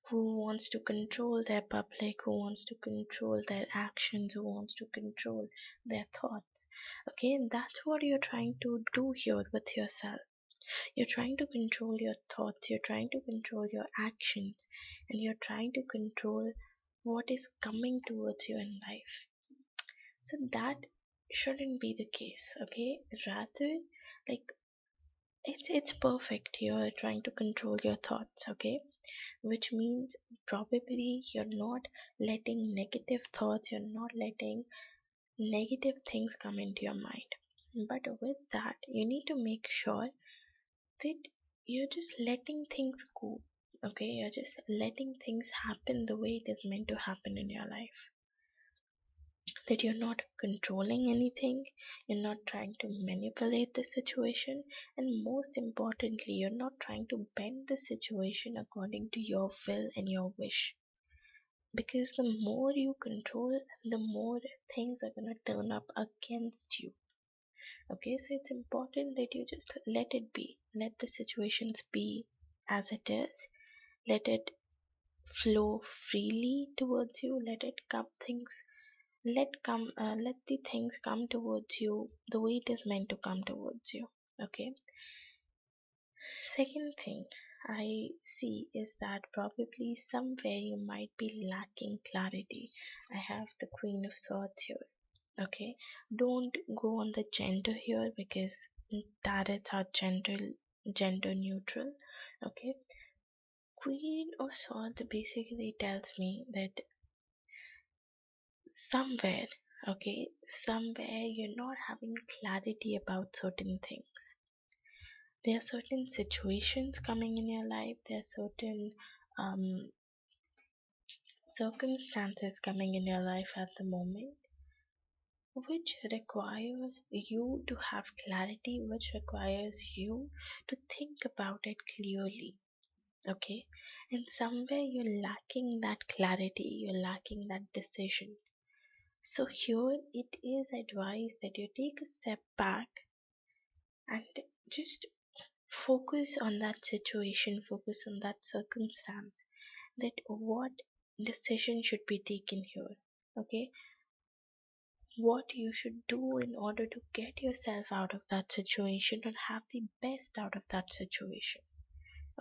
Who wants to control their public, who wants to control their actions, who wants to control their thoughts. Okay, and that's what you're trying to do here with yourself. You're trying to control your thoughts, you're trying to control your actions, and you're trying to control what is coming towards you in life. So that shouldn't be the case, okay? Rather, like it's perfect. You're trying to control your thoughts, okay? Which means probably you're not letting negative thoughts, you're not letting negative things come into your mind. But with that, you need to make sure that you're just letting things go. Okay, you're just letting things happen the way it is meant to happen in your life. That you're not controlling anything, you're not trying to manipulate the situation, and most importantly, you're not trying to bend the situation according to your will and your wish. Because the more you control, the more things are going to turn up against you. Okay, so it's important that you just let it be, let the situations be as it is, let it flow freely towards you, let it come things let the things come towards you the way it is meant to come towards you. Okay, second thing I see is that probably somewhere you might be lacking clarity. I have the Queen of Swords here. Okay, don't go on the gender here because tarots are gender neutral. Okay, Queen of Swords basically tells me that somewhere, okay, somewhere you're not having clarity about certain things. There are certain situations coming in your life, there are certain um, circumstances coming in your life at the moment which requires you to have clarity, which requires you to think about it clearly. Okay, and somewhere you're lacking that clarity, you're lacking that decision. So, here it is advised that you take a step back and just focus on that situation, focus on that circumstance, that what decision should be taken here. Okay, what you should do in order to get yourself out of that situation or have the best out of that situation.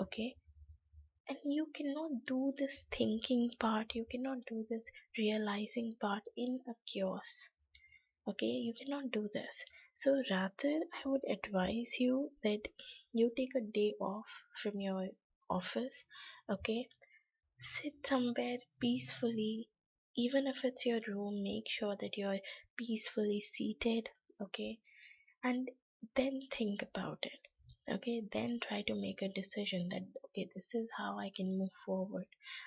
Okay, and you cannot do this thinking part, you cannot do this realizing part in a chaos. Okay, you cannot do this. So rather, I would advise you that you take a day off from your office. Okay, sit somewhere peacefully, even if it's your room, make sure that you're peacefully seated. Okay, and then think about it. Okay, then try to make a decision that, okay, this is how I can move forward,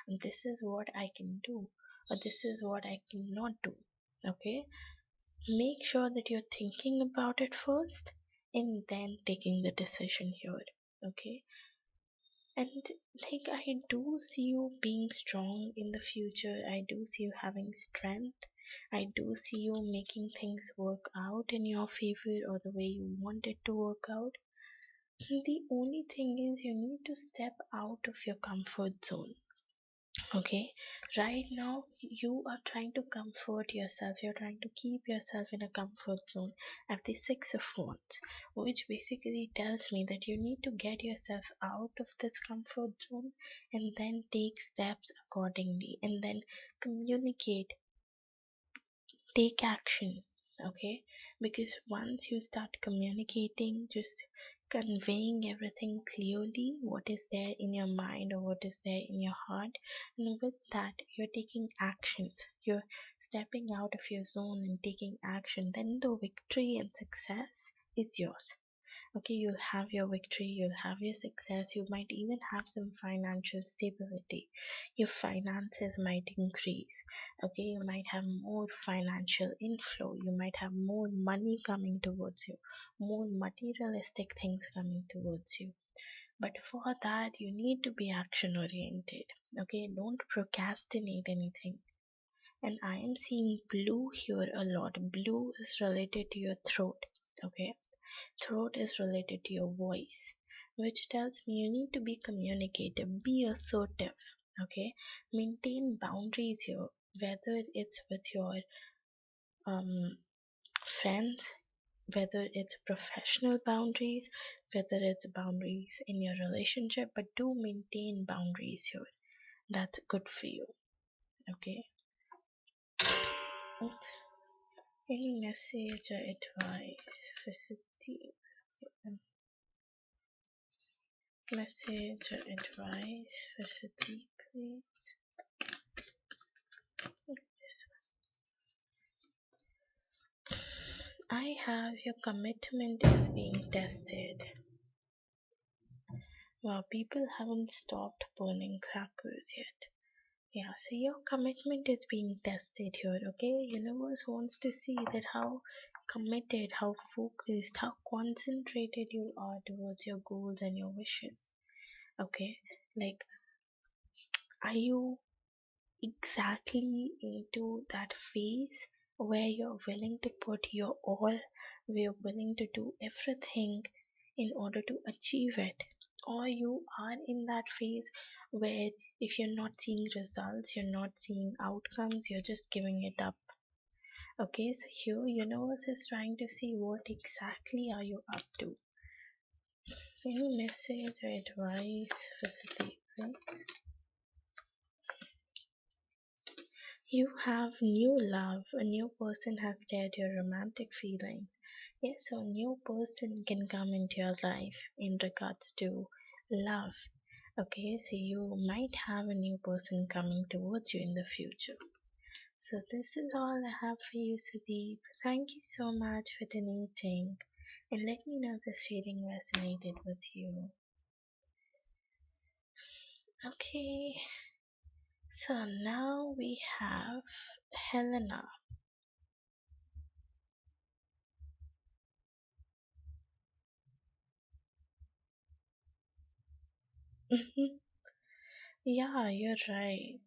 and this is what I can do, or this is what I cannot do. Okay, make sure that you're thinking about it first and then taking the decision here. Okay, and like, I do see you being strong in the future, I do see you having strength, I do see you making things work out in your favor or the way you want it to work out. The only thing is you need to step out of your comfort zone. Okay, right now you are trying to comfort yourself, you're trying to keep yourself in a comfort zone at the Six of Wands, which basically tells me that you need to get yourself out of this comfort zone and then take steps accordingly and then communicate, take action. Okay, because once you start communicating, just conveying everything clearly, what is there in your mind or what is there in your heart, and with that you're taking actions, you're stepping out of your zone and taking action, then the victory and success is yours. Okay, you'll have your victory, you'll have your success, you might even have some financial stability, your finances might increase. Okay, you might have more financial inflow, you might have more money coming towards you, more materialistic things coming towards you. But for that you need to be action oriented. Okay, don't procrastinate anything. And I am seeing blue here a lot. Blue is related to your throat. Okay, throat is related to your voice, which tells me you need to be communicative, be assertive. Okay, maintain boundaries here, whether it's with your um, friends, whether it's professional boundaries, whether it's boundaries in your relationship, but do maintain boundaries here. That's good for you. Okay. Oops. Any message or advice for Sati? Message or advice for Sati, please. This one. I have your commitment is being tested. Wow, people haven't stopped burning crackers yet. Yeah, so your commitment is being tested here, okay? Universe wants to see that how committed, how focused, how concentrated you are towards your goals and your wishes. Okay? Like, are you exactly into that phase where you're willing to put your all, where you're willing to do everything in order to achieve it? Or you are in that phase where if you're not seeing results, you're not seeing outcomes, you're just giving it up. Okay, so here universe is trying to see what exactly are you up to. Any message or advice for Sati, please? You have new love, a new person has stirred your romantic feelings. Yes, so a new person can come into your life in regards to love. Okay, so you might have a new person coming towards you in the future. So this is all I have for you, Sudeep. Thank you so much for donating, and let me know if this reading resonated with you. Okay, so now we have Helena. Yeah, you're right.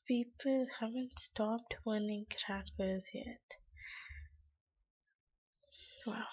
People haven't stopped burning crackers yet. Wow.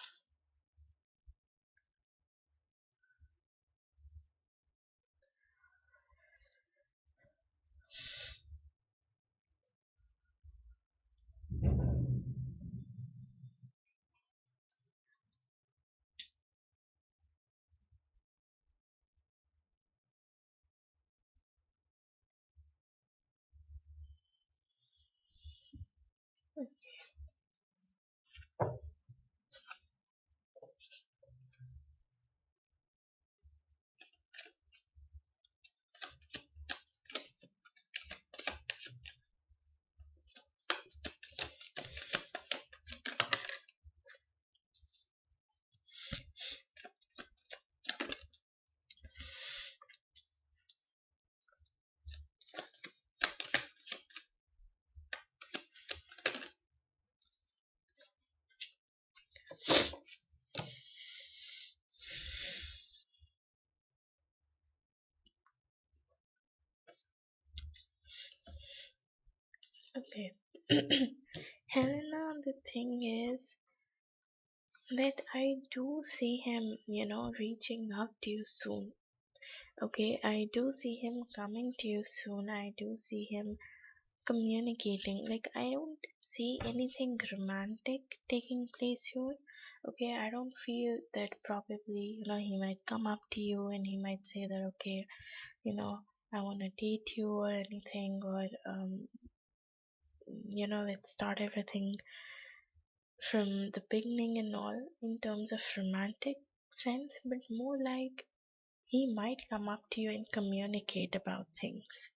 Okay. Helena, the thing is that I do see him, reaching out to you soon. Okay, I do see him coming to you soon. I do see him communicating. Like, I don't see anything romantic taking place here. Okay, I don't feel that probably, he might come up to you and he might say that, okay, you know, I want to date you or anything, or, let's start everything from the beginning and all in terms of romantic sense, but more like he might come up to you and communicate about things.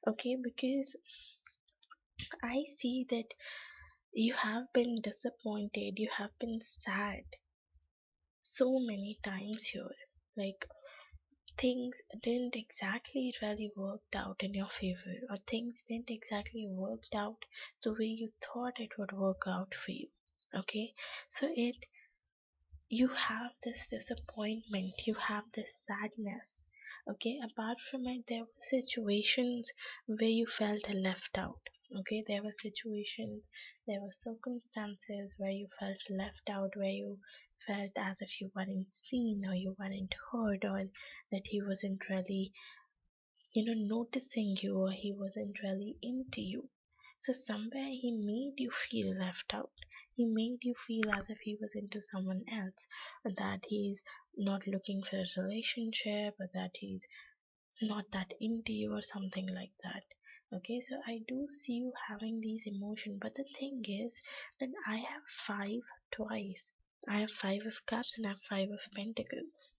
Okay, because I see that you have been disappointed, you have been sad so many times here. Like, things didn't exactly really worked out in your favor, or things didn't exactly worked out the way you thought it would work out for you. Okay, so you have this disappointment, you have this sadness. Okay, apart from it, there were situations where you felt left out. Okay, there were situations, there were circumstances where you felt left out, where you felt as if you weren't seen or you weren't heard, or that he wasn't really, noticing you, or he wasn't really into you. So somewhere he made you feel left out. He made you feel as if he was into someone else, or that he's not looking for a relationship, or that he's not that into you, or something like that. Okay, so I do see you having these emotions, but the thing is that I have five twice. I have five of cups and I have five of pentacles.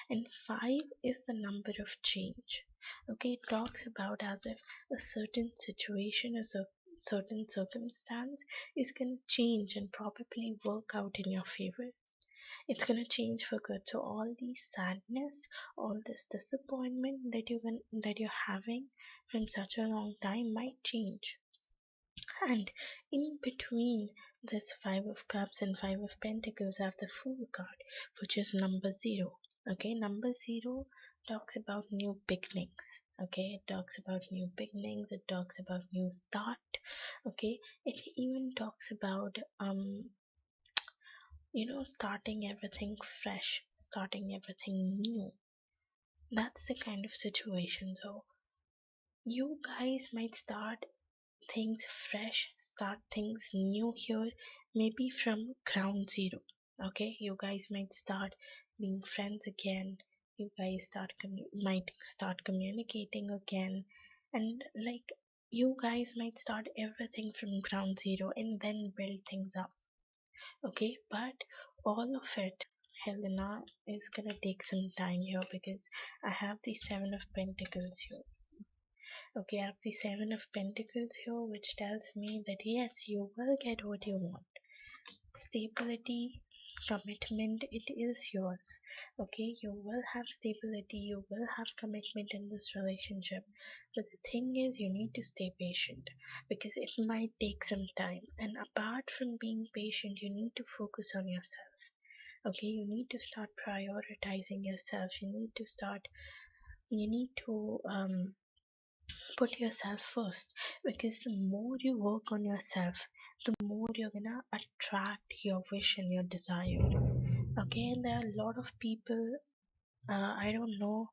And five is the number of change. Okay, it talks about as if a certain situation or certain circumstance is going to change and probably work out in your favor. It's going to change for good. So all these sadness, all this disappointment that you're having from such a long time might change. And in between this Five of Cups and Five of Pentacles, I have the Fool card, which is number zero. Okay, number zero talks about new beginnings. Okay, it talks about new beginnings, it talks about new start. Okay, it even talks about starting everything fresh, starting everything new. That's the kind of situation. So you guys might start things fresh, start things new here, maybe from ground zero. Okay, you guys might start being friends again. You guys might start communicating again, and like you guys might start everything from ground zero and then build things up. Okay, but all of it, Helena, is gonna take some time here because I have the Seven of Pentacles here. Okay, I have the Seven of Pentacles here, which tells me that yes, you will get what you want. Stability, commitment, it is yours. Okay, you will have stability, you will have commitment in this relationship. But the thing is, you need to stay patient because it might take some time. And apart from being patient, you need to focus on yourself. Okay, you need to start prioritizing yourself. You need to put yourself first, because the more you work on yourself, the more you're gonna attract your wish and your desire. Okay, and there are a lot of people, I don't know,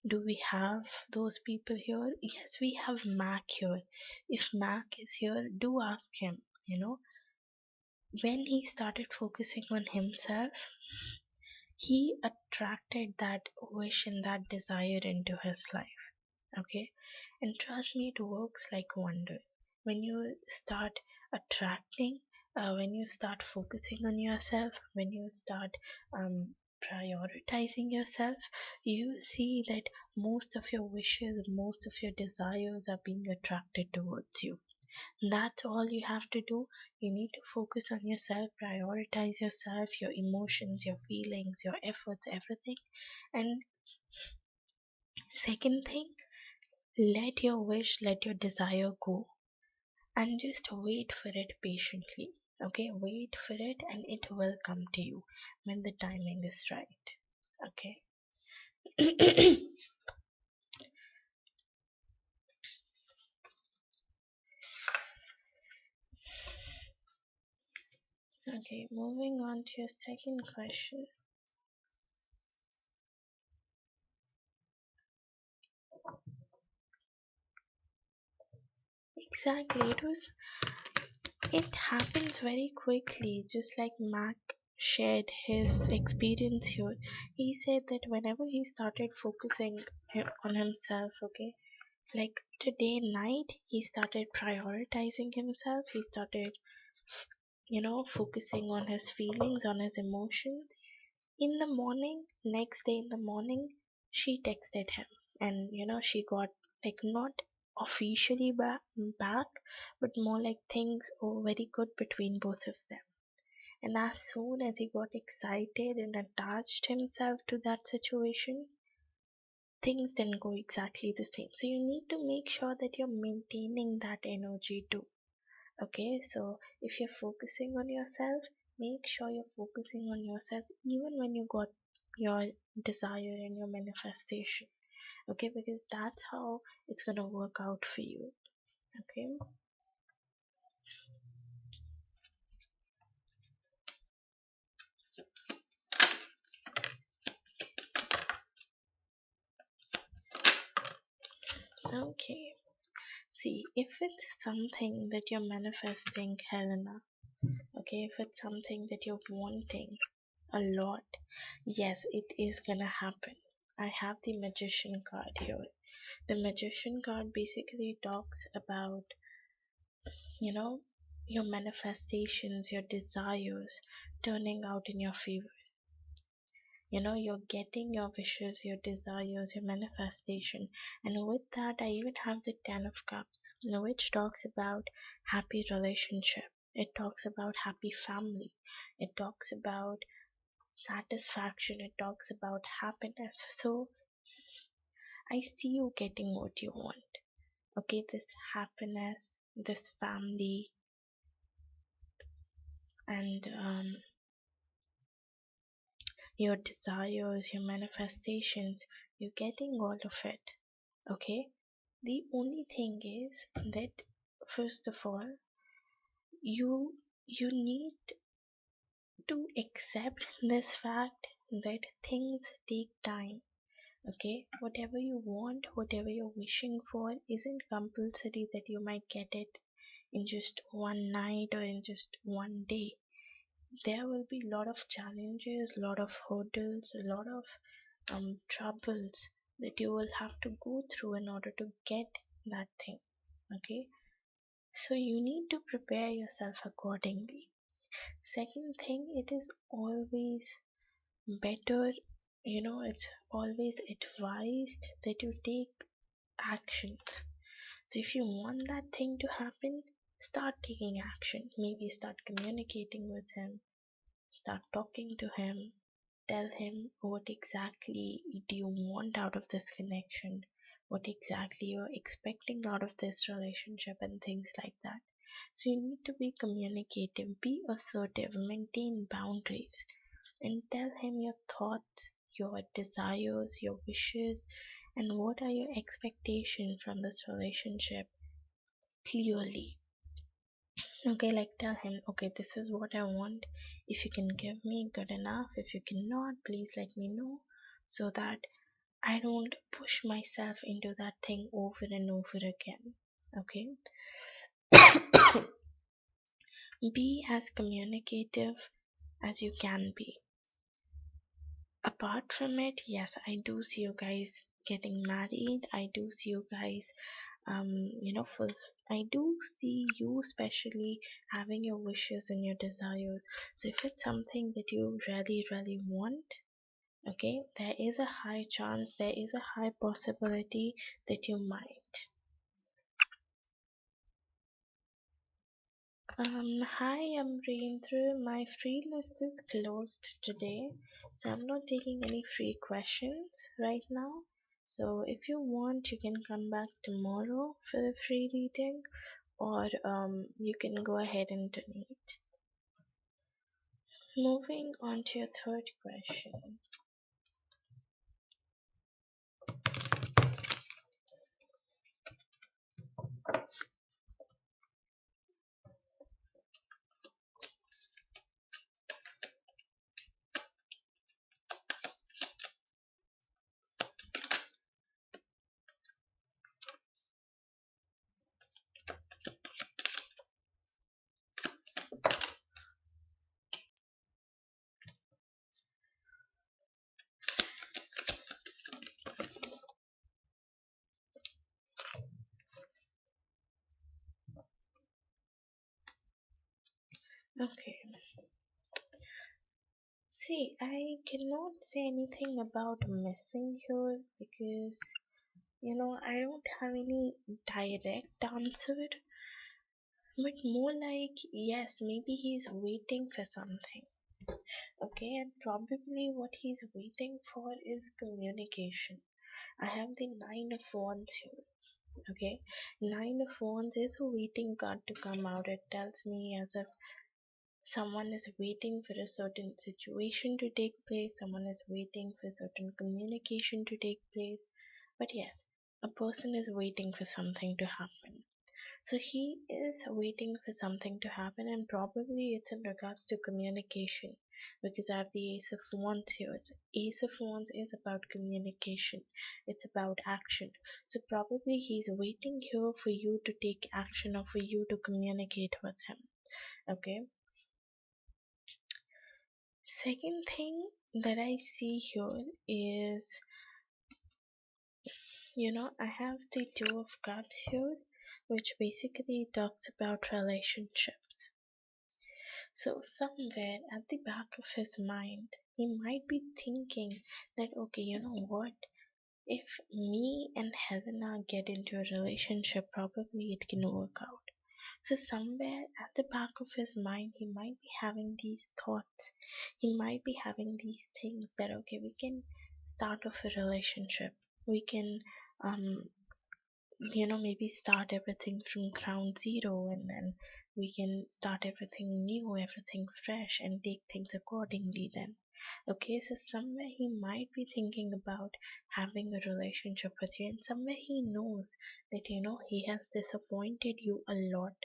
do we have those people here? Yes, we have Mac here. If Mac is here, do ask him. When he started focusing on himself, he attracted that wish and that desire into his life. Okay, and trust me, it works like wonder. When you start attracting, when you start focusing on yourself, when you start prioritizing yourself, you see that most of your wishes, most of your desires are being attracted towards you. That's all you have to do. You need to focus on yourself, prioritize yourself, your emotions, your feelings, your efforts, everything. And second thing, let your wish, let your desire go, and just wait for it patiently. Okay, wait for it and it will come to you when the timing is right. Okay. Okay, moving on to your second question. Exactly, it happens very quickly, just like Mac shared his experience here. He said that whenever he started focusing on himself, okay, like today night, he started prioritizing himself. He started, focusing on his feelings, on his emotions. In the morning, next day in the morning, she texted him, and she got, like, not officially back, but more like things were very good between both of them. And as soon as he got excited and attached himself to that situation, things didn't go exactly the same. So you need to make sure that you're maintaining that energy too. Okay, so if you're focusing on yourself, make sure you're focusing on yourself even when you got your desire and your manifestation. Okay, because that's how it's gonna work out for you. Okay, okay. See, if it's something that you're manifesting, Helena, okay, if it's something that you're wanting a lot, yes, it is gonna happen. I have the magician card here. The magician card basically talks about, you know, your manifestations, your desires turning out in your favor. You're getting your wishes, your desires, your manifestation. And with that, I even have the Ten of Cups, which talks about happy relationship. It talks about happy family. It talks about satisfaction. It talks about happiness. So I see you getting what you want. Okay, this happiness, this family, and your desires, your manifestations, you're getting all of it. Okay, the only thing is that first of all, you need to accept this fact that things take time. Okay, whatever you want, whatever you're wishing for, isn't compulsory that you might get it in just one night or in just one day. There will be a lot of challenges, a lot of hurdles, a lot of troubles that you will have to go through in order to get that thing. Okay, so you need to prepare yourself accordingly. Second thing, it is always better, it's always advised that you take actions. So if you want that thing to happen, start taking action. Maybe start communicating with him, start talking to him, tell him what exactly do you want out of this connection, what exactly you're expecting out of this relationship, and things like that. So you need to be communicative, be assertive, maintain boundaries, and tell him your thoughts, your desires, your wishes, and what are your expectations from this relationship clearly. Okay, like tell him, okay, this is what I want. If you can give me, good enough. If you cannot, please let me know so that I don't push myself into that thing over and over again. Okay, be as communicative as you can be. Apart from it, yes, I do see you guys getting married. I do see you guys, for I do see you especially having your wishes and your desires. So if it's something that you really, really want, okay, there is a high chance, there is a high possibility that you might. Hi, I'm reading through. My free list is closed today, so I'm not taking any free questions right now. So if you want, you can come back tomorrow for the free reading, or you can go ahead and donate. Moving on to your third question. Okay. See, I cannot say anything about missing here because I don't have any direct answer, but more like yes, maybe he's waiting for something. Okay, and probably what he's waiting for is communication. I have the Nine of Wands here. Okay, Nine of Wands is a waiting card to come out. It tells me as if someone is waiting for a certain situation to take place, someone is waiting for certain communication to take place. But yes, a person is waiting for something to happen. So he is waiting for something to happen, and probably it's in regards to communication because I have the Ace of Wands here. Ace of Wands is about communication, it's about action. So probably he's waiting here for you to take action or for you to communicate with him. Okay. Second thing that I see here is, I have the Two of Cups here, which basically talks about relationships. So, somewhere at the back of his mind, he might be thinking that, okay, you know what? If me and Helena get into a relationship, probably it can work out. So, somewhere at the back of his mind, he might be having these thoughts. He might be having these things that, okay, we can start off a relationship. We can maybe start everything from ground zero, and then we can start everything new, everything fresh, and take things accordingly then. Okay, so somewhere he might be thinking about having a relationship with you, and somewhere he knows that he has disappointed you a lot.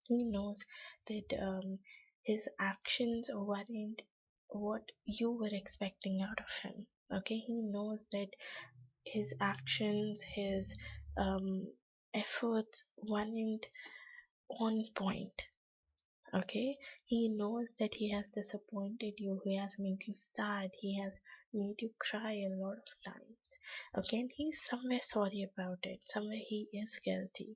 He knows that his actions weren't what you were expecting out of him. Okay, he knows that his actions, his um, efforts weren't on point. Okay, he knows that he has disappointed you, he has made you sad, he has made you cry a lot of times. Okay, and he's somewhere sorry about it, somewhere he is guilty.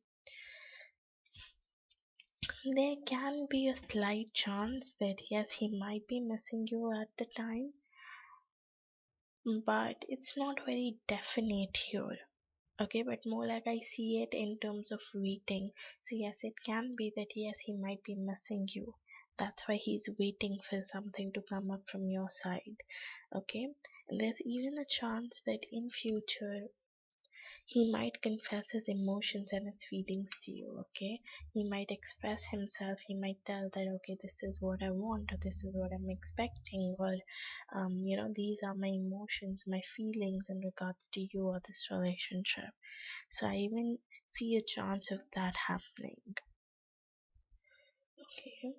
There can be a slight chance that yes, he might be missing you at the time, but it's not very definite here. Okay, but more like I see it in terms of waiting. So yes, it can be that yes, he might be missing you. That's why he's waiting for something to come up from your side. Okay, and there's even a chance that in future he might confess his emotions and his feelings to you. Okay, he might express himself, he might tell that okay, this is what I want, or this is what I'm expecting, or these are my emotions, my feelings in regards to you or this relationship. So I even see a chance of that happening. Okay.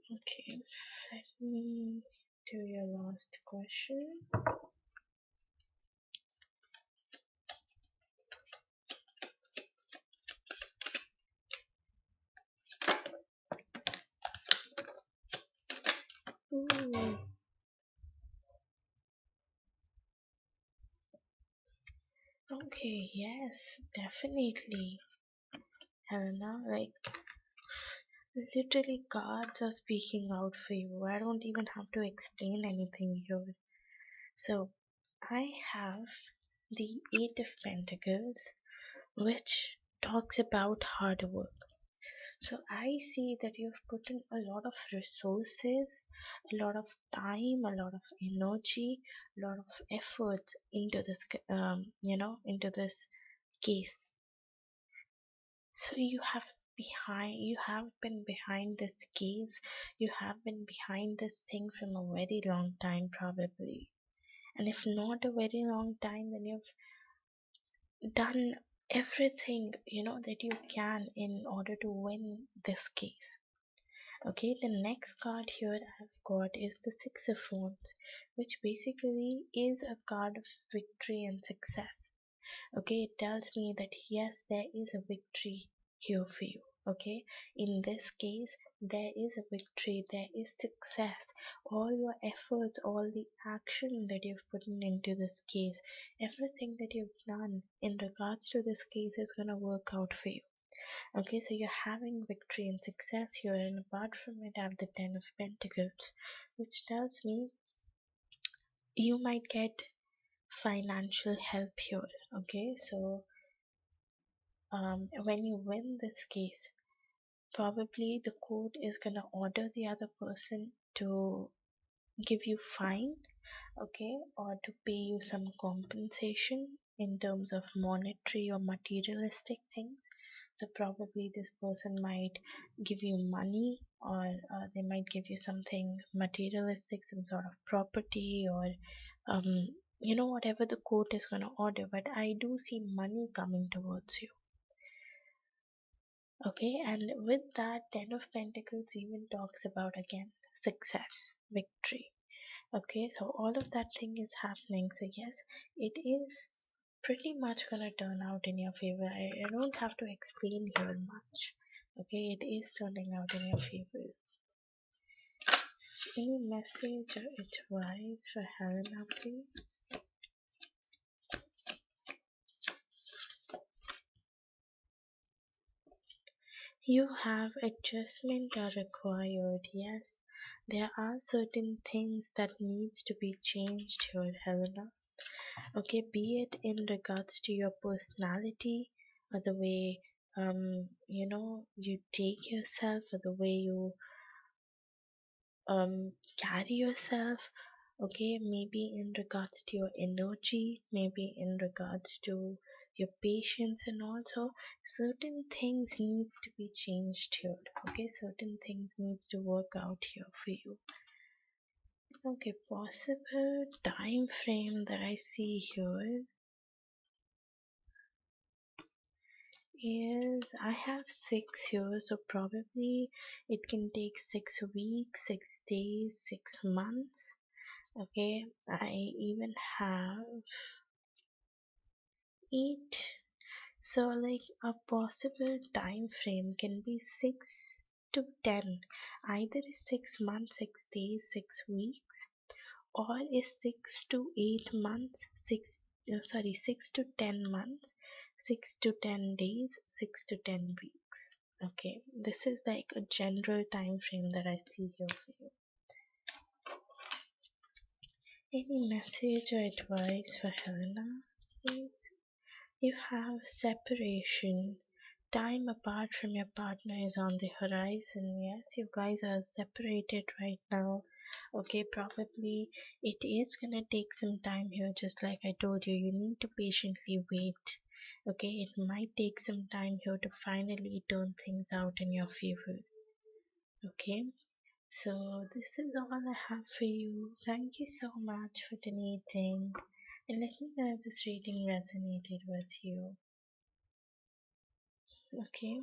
Okay. Let me do your last question. Ooh. Okay, yes, definitely. Helena, like literally cards are speaking out for you. I don't even have to explain anything here. So I have the Eight of Pentacles, which talks about hard work. So I see that you've put in a lot of resources, a lot of time, a lot of energy, a lot of effort into into this case. So you have been behind this case, you have been behind this thing from a very long time probably. And if not a very long time, then you've done everything that you can in order to win this case. Okay, the next card here I've got is the Six of Wands, which basically is a card of victory and success. Okay, it tells me that yes, there is a victory here for you. Okay, in this case, there is a victory, there is success. All your efforts, all the action that you've put into this case, everything that you've done in regards to this case is gonna work out for you. Okay, so you're having victory and success here, and apart from it, I have the Ten of Pentacles, which tells me you might get financial help here. Okay, so when you win this case, probably the court is gonna order the other person to give you fine, okay, or to pay you some compensation in terms of monetary or materialistic things. So probably this person might give you money, or they might give you something materialistic, some sort of property, or um, whatever the court is going to order. But I do see money coming towards you. Okay, and with that, Ten of Pentacles even talks about again success, victory. Okay, so all of that thing is happening. So yes, it is pretty much gonna turn out in your favor. I don't have to explain here much. Okay, it is turning out in your favor. Any message or advice for Helena, please? You have adjustment are required. Yes, there are certain things that needs to be changed here, Helena. Okay, be it in regards to your personality, or the way you take yourself, or the way you carry yourself. Okay, maybe in regards to your energy, maybe in regards to your patience, and also certain things needs to be changed here. Okay, certain things needs to work out here for you. Okay, possible time frame that I see here is I have 6 years, so probably it can take 6 weeks, 6 days, 6 months. Okay, I even have 8. So, like, a possible time frame can be 6 to 10. Either is 6 months, 6 days, 6 weeks, or is 6 to 8 months, 6 to 10 months, 6 to 10 days, 6 to 10 weeks. Okay, this is like a general time frame that I see here for you. Any message or advice for Helena, please? You have separation. Time apart from your partner is on the horizon. Yes, you guys are separated right now. Okay, probably it is gonna take some time here, just like I told you. You need to patiently wait. Okay, it might take some time here to finally turn things out in your favor. Okay, so this is all I have for you. Thank you so much for donating. And let me know if this reading resonated with you. Okay.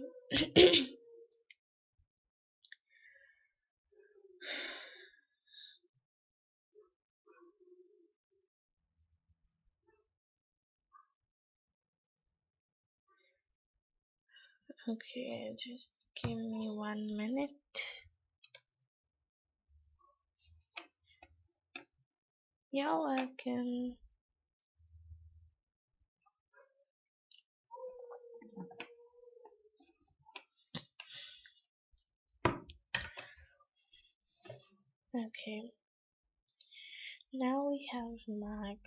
Okay, just give me 1 minute. You're welcome. Okay, now we have Mag.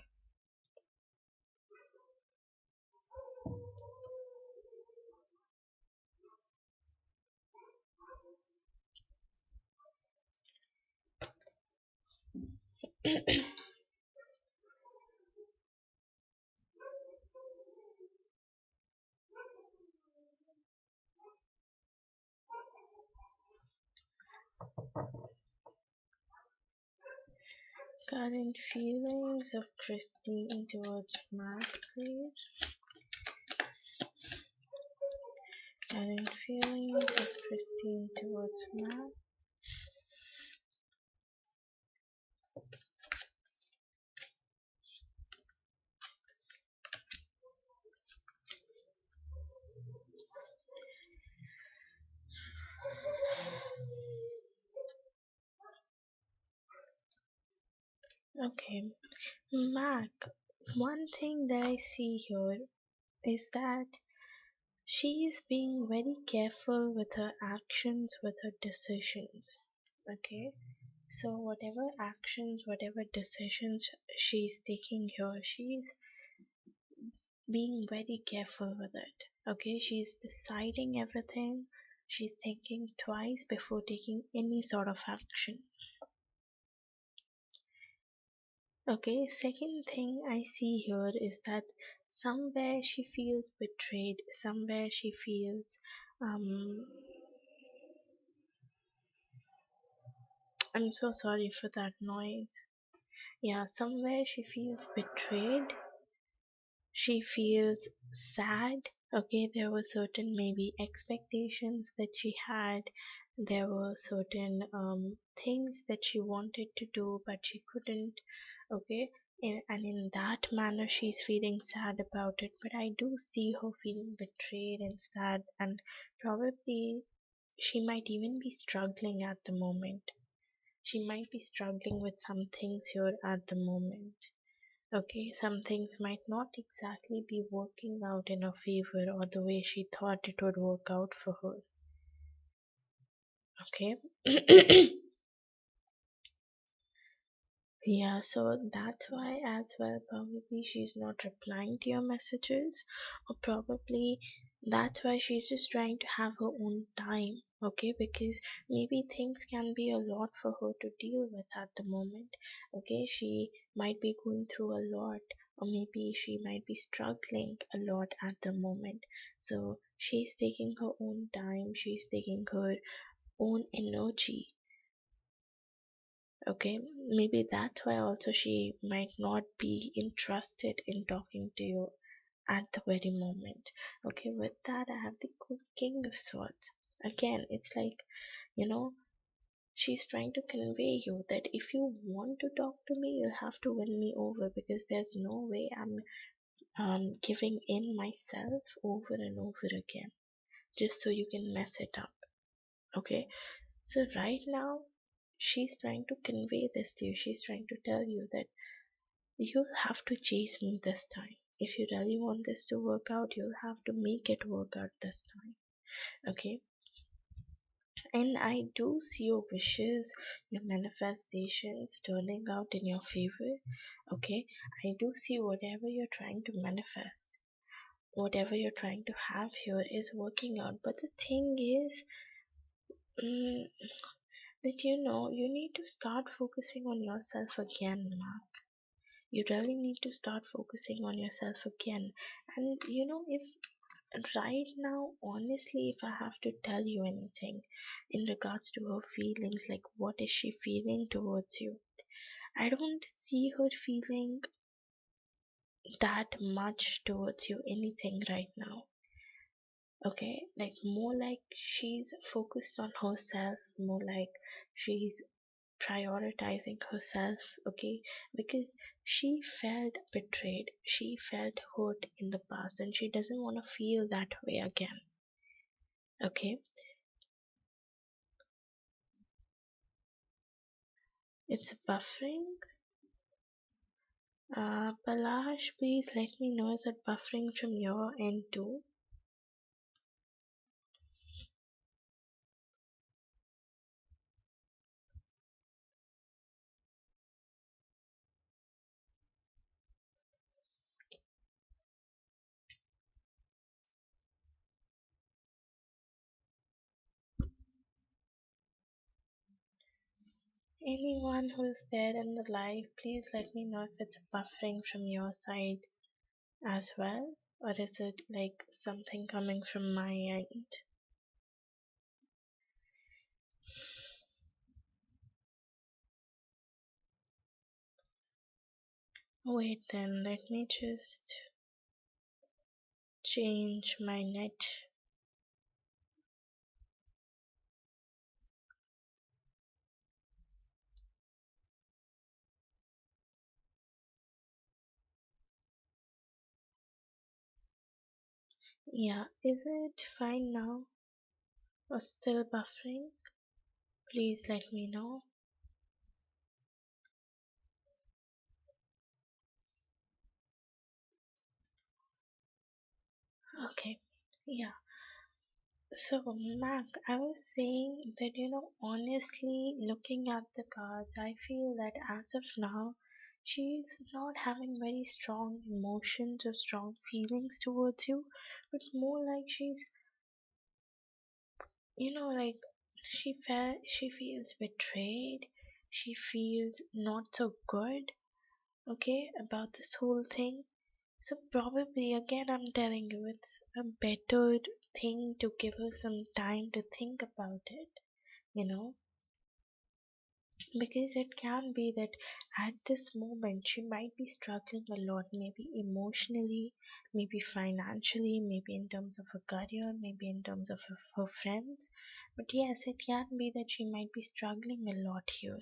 Current feelings of Christine towards Mag, please. Current feelings of Christine towards Mag. Okay. Mac, one thing that I see here is that she is being very careful with her actions, with her decisions. Okay. So, whatever actions, whatever decisions she's taking here, she's being very careful with it. Okay. She's deciding everything, she's thinking twice before taking any sort of action. Okay, second thing I see here is that somewhere she feels betrayed, somewhere she feels, um, I'm so sorry for that noise. Yeah, somewhere she feels betrayed, she feels sad. Okay, there were certain maybe expectations that she had, there were certain things that she wanted to do but she couldn't. Okay, and in that manner she's feeling sad about it, but I do see her feeling betrayed and sad, and probably she might even be struggling at the moment. She might be struggling with some things here at the moment. Okay, some things might not exactly be working out in her favor or the way she thought it would work out for her. Okay. Yeah, so that's why as well probably she's not replying to your messages, or probably that's why she's just trying to have her own time. Okay, because maybe things can be a lot for her to deal with at the moment. Okay, she might be going through a lot, or maybe she might be struggling a lot at the moment. So she's taking her own time, she's taking her own energy. Okay, maybe that's why also she might not be interested in talking to you at the very moment. Okay, with that, I have the King of Swords. Again, it's like, you know, she's trying to convey you that if you want to talk to me, you'll have to win me over, because there's no way I'm giving in myself over and over again just so you can mess it up. Okay, so right now, she's trying to convey this to you. She's trying to tell you that you'll have to chase me this time. If you really want this to work out, you'll have to make it work out this time. Okay? And I do see your wishes, your manifestations turning out in your favor. Okay? I do see whatever you're trying to manifest, whatever you're trying to have here is working out. But the thing is, mm, that you need to start focusing on yourself again, Mark. You really need to start focusing on yourself again. And if right now, honestly, if I have to tell you anything in regards to her feelings, like what is she feeling towards you, I don't see her feeling that much towards you anything right now. Okay, like more like she's focused on herself, more like she's prioritizing herself. Okay, because she felt betrayed, she felt hurt in the past, and she doesn't want to feel that way again. Okay, it's buffering. Palash, please let me know, is it buffering from your end too? Anyone who's there in the live, please let me know if it's buffering from your side as well, or is it like something coming from my end? Wait, then let me just change my net. Yeah, is it fine now or still buffering? Please let me know. Okay. Yeah. So, Mac, I was saying that, honestly, looking at the cards, I feel that as of now, she's not having very strong emotions or strong feelings towards you, but more like like she feels betrayed, she feels not so good, okay, about this whole thing. So probably again I'm telling you it's a better thing to give her some time to think about it, you know, because it can be that at this moment she might be struggling a lot, maybe emotionally, maybe financially, maybe in terms of her career, maybe in terms of her friends. But yes, it can be that she might be struggling a lot here.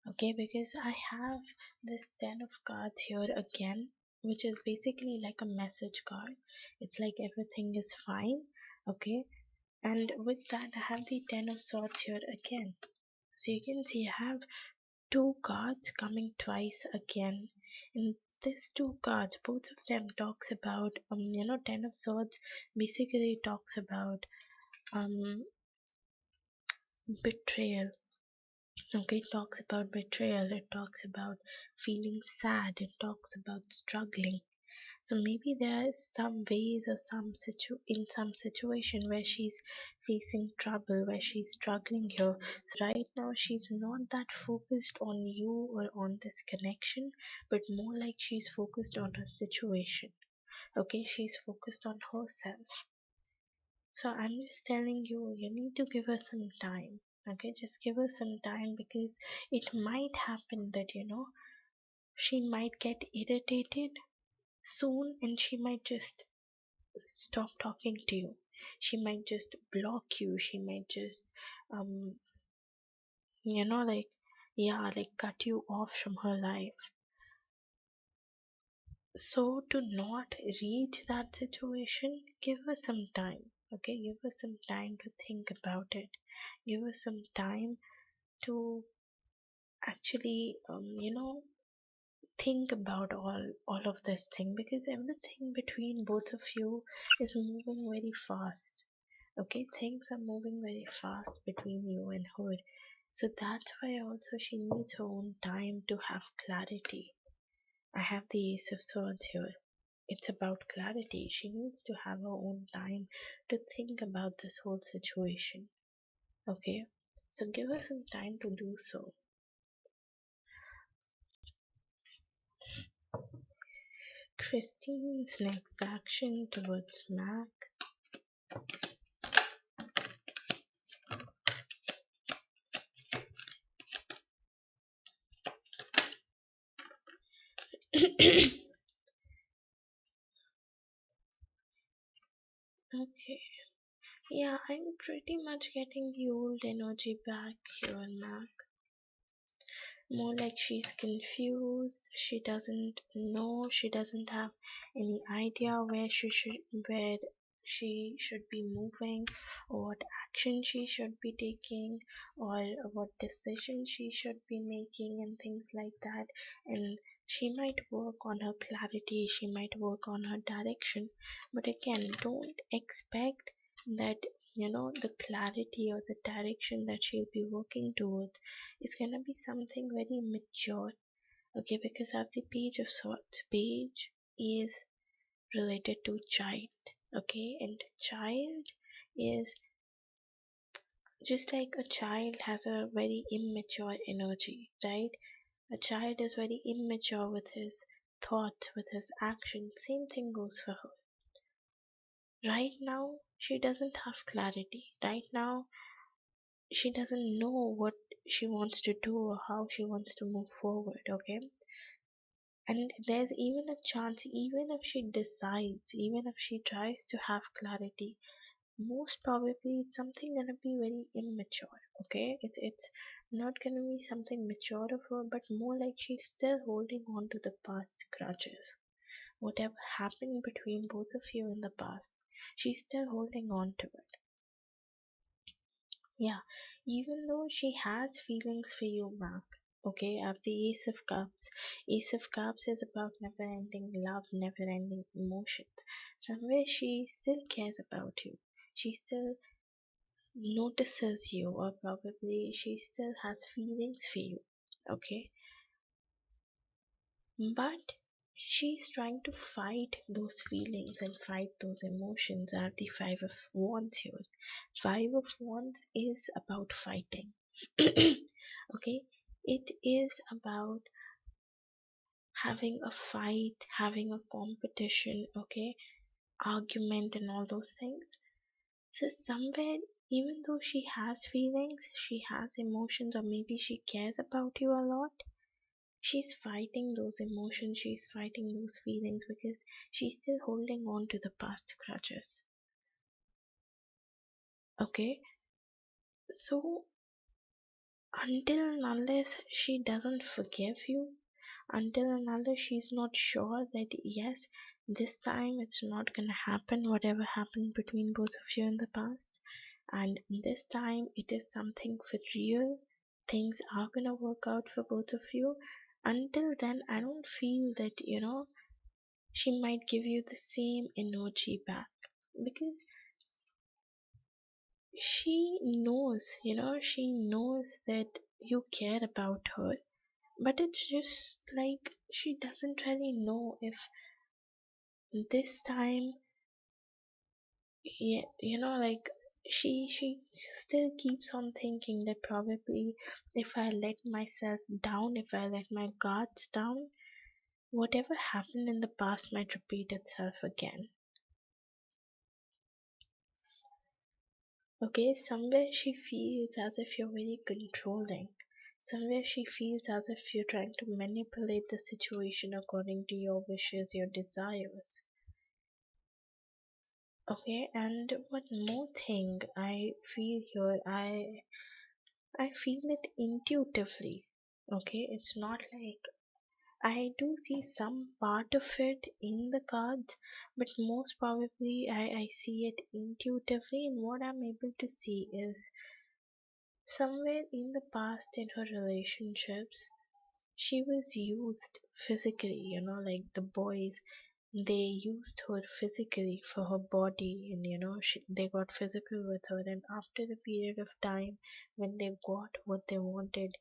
Okay, because I have this 10 of cards here again, which is basically like a message card. It's like everything is fine, okay? And with that, I have the 10 of swords here again. So you can see I have two cards coming twice again. And these two cards, both of them talks about, 10 of swords basically talks about um betrayal. Okay, it talks about betrayal, it talks about feeling sad, it talks about struggling. So maybe there are some ways or in some situation where she's facing trouble, where she's struggling here. So right now she's not that focused on you or on this connection, but more like she's focused on her situation. Okay, she's focused on herself. So I'm just telling you, you need to give her some time. Okay, just give her some time because it might happen that, she might get irritated soon and she might just stop talking to you. She might just block you. She might just, um, like, yeah, like cut you off from her life. So to not reach that situation, give her some time. Okay, give her some time to think about it. Give her some time to actually, think about all of this thing because everything between both of you is moving very fast. Okay, things are moving very fast between you and her. So that's why also she needs her own time to have clarity. I have the Ace of Swords here. It's about clarity. She needs to have her own time to think about this whole situation. Okay, so give her some time to do so. Christine's next action towards Mac. Okay, yeah, I'm pretty much getting the old energy back here, Mac. More like she's confused, she doesn't know, she doesn't have any idea where she should be moving or what action she should be taking or what decision she should be making and things like that. And she might work on her clarity, she might work on her direction, but again, don't expect that the clarity or the direction that she'll be working towards is gonna be something very mature. Okay, because of the page of swords, page is related to child. Okay, and child is just like a child has a very immature energy, right? A child is very immature with his thought, with his action. Same thing goes for her. Right now she doesn't have clarity. Right now she doesn't know what she wants to do or how she wants to move forward. Okay, and there's even a chance, even if she decides, even if she tries to have clarity, most probably it's something gonna be very immature. Okay, it's not gonna be something mature of her, but more like she's still holding on to the past grudges. Whatever happened between both of you in the past, she's still holding on to it. Yeah, even though she has feelings for you, Mark. Okay, I have the Ace of Cups. Ace of Cups is about never ending love, never ending emotions. Somewhere she still cares about you. She still notices you, or probably she still has feelings for you. Okay, but she's trying to fight those feelings and fight those emotions. I have the Five of Wands here. Five of Wands is about fighting. Okay, it is about having a fight, having a competition, okay, argument, and all those things. So, somewhere, even though she has feelings, she has emotions, or maybe she cares about you a lot, she's fighting those emotions, she's fighting those feelings because she's still holding on to the past grudges. Okay, so until and unless she doesn't forgive you, until and unless she's not sure that yes, this time it's not gonna happen, whatever happened between both of you in the past, and this time it is something for real, things are gonna work out for both of you. Until then, I don't feel that, she might give you the same energy back because she knows that you care about her, but it's just like she doesn't really know if this time, yeah, like she still keeps on thinking that probably if I let myself down, if I let my guards down, whatever happened in the past might repeat itself again. Okay, somewhere she feels as if you're very controlling. Somewhere she feels as if you're trying to manipulate the situation according to your wishes, your desires. Okay, and one more thing I feel here, I feel it intuitively. Okay, it's not like I do see some part of it in the cards, but most probably I see it intuitively, and what I'm able to see is somewhere in the past in her relationships, she was used physically, like the boys, they used her physically for her body, and they got physical with her, and after the period of time when they got what they wanted,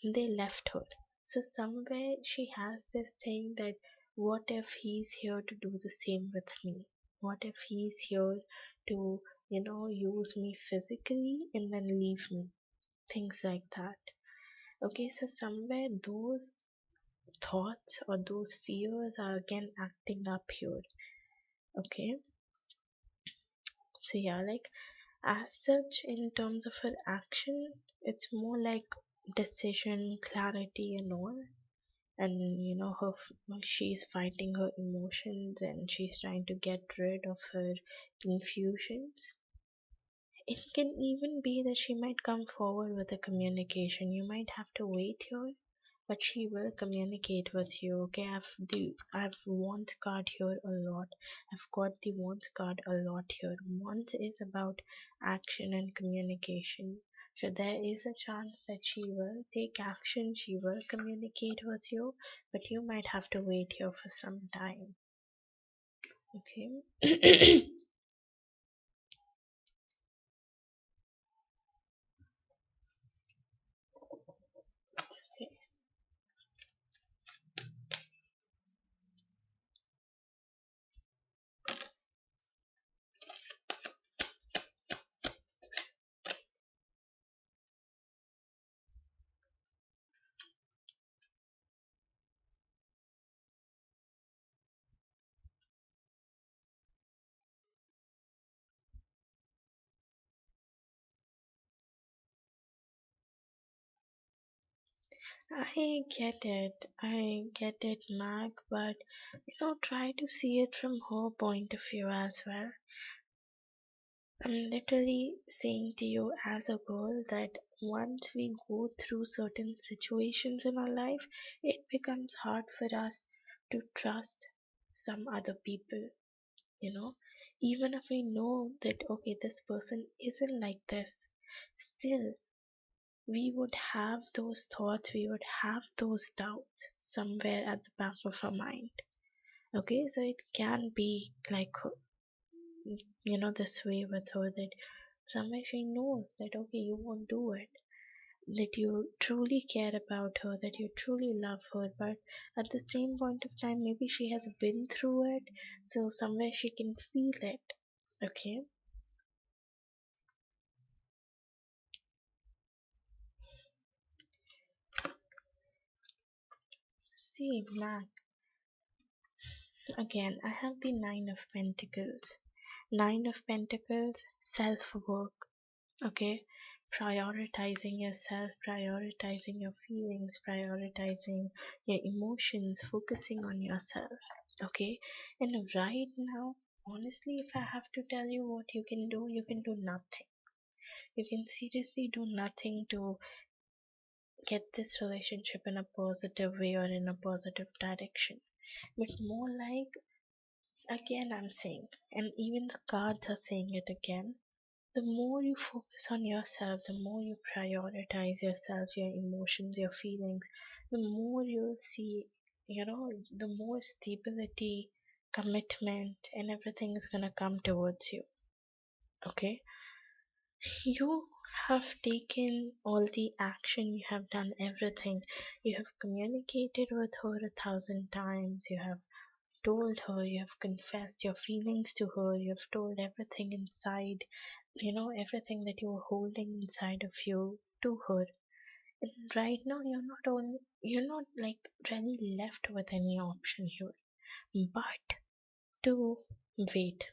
they left her. So somewhere she has this thing that what if he's here to do the same with me? What if he's here to, use me physically and then leave me? Things like that. Okay, so somewhere those thoughts or those fears are again acting up here. Okay, so yeah, like as such, in terms of her action, it's more like decision, clarity, and all. And she's fighting her emotions and she's trying to get rid of her confusions. It can even be that she might come forward with a communication. You might have to wait here, but she will communicate with you. Okay, I've want card here a lot. I've got the want card a lot here. Want is about action and communication. So there is a chance that she will take action, she will communicate with you, but you might have to wait here for some time. Okay. I get it, Mark, but try to see it from her point of view as well. I'm literally saying to you as a girl that once we go through certain situations in our life, it becomes hard for us to trust some other people, you know. Even if we know that, okay, this person isn't like this, still we would have those thoughts, we would have those doubts somewhere at the back of our mind. Okay, so it can be like, this way with her, that somewhere she knows that, okay, you won't do it, that you truly care about her, that you truly love her, but at the same point of time, maybe she has been through it, so somewhere she can feel it. Okay, see, Mac, again, I have the Nine of Pentacles. Nine of Pentacles, self work. Okay, prioritizing yourself, prioritizing your feelings, prioritizing your emotions, focusing on yourself. Okay, and right now, honestly, if I have to tell you what you can do nothing. You can seriously do nothing to get this relationship in a positive way or in a positive direction, but more like, again, I'm saying, and even the cards are saying it again, the more you focus on yourself, the more you prioritize yourself, your emotions, your feelings, the more you'll see, the more stability, commitment, and everything is gonna come towards you. Okay? You have taken all the action, you have done everything, you have communicated with her 1,000 times, you have told her, you have confessed your feelings to her, you have told everything inside, everything that you were holding inside of you to her. And right now, you're not like really left with any option here, but to wait,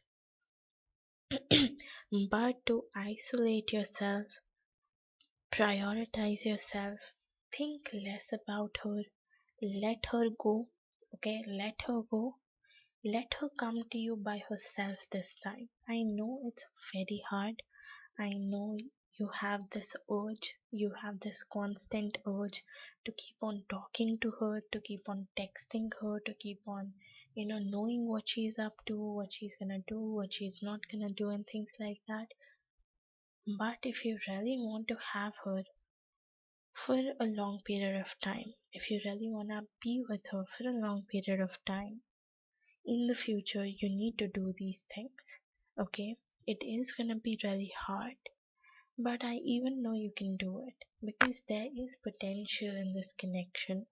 but to isolate yourself, prioritize yourself, think less about her, let her go. Okay, let her go. Let her come to you by herself this time. I know it's very hard. I know you have this urge, you have this constant urge to keep on talking to her, to keep on texting her, to keep on, knowing what she's up to, what she's gonna do, what she's not gonna do, and things like that. But if you really want to have her for a long period of time, if you really wanna be with her for a long period of time, in the future you need to do these things. Okay, it is gonna be really hard, but I even know you can do it because there is potential in this connection.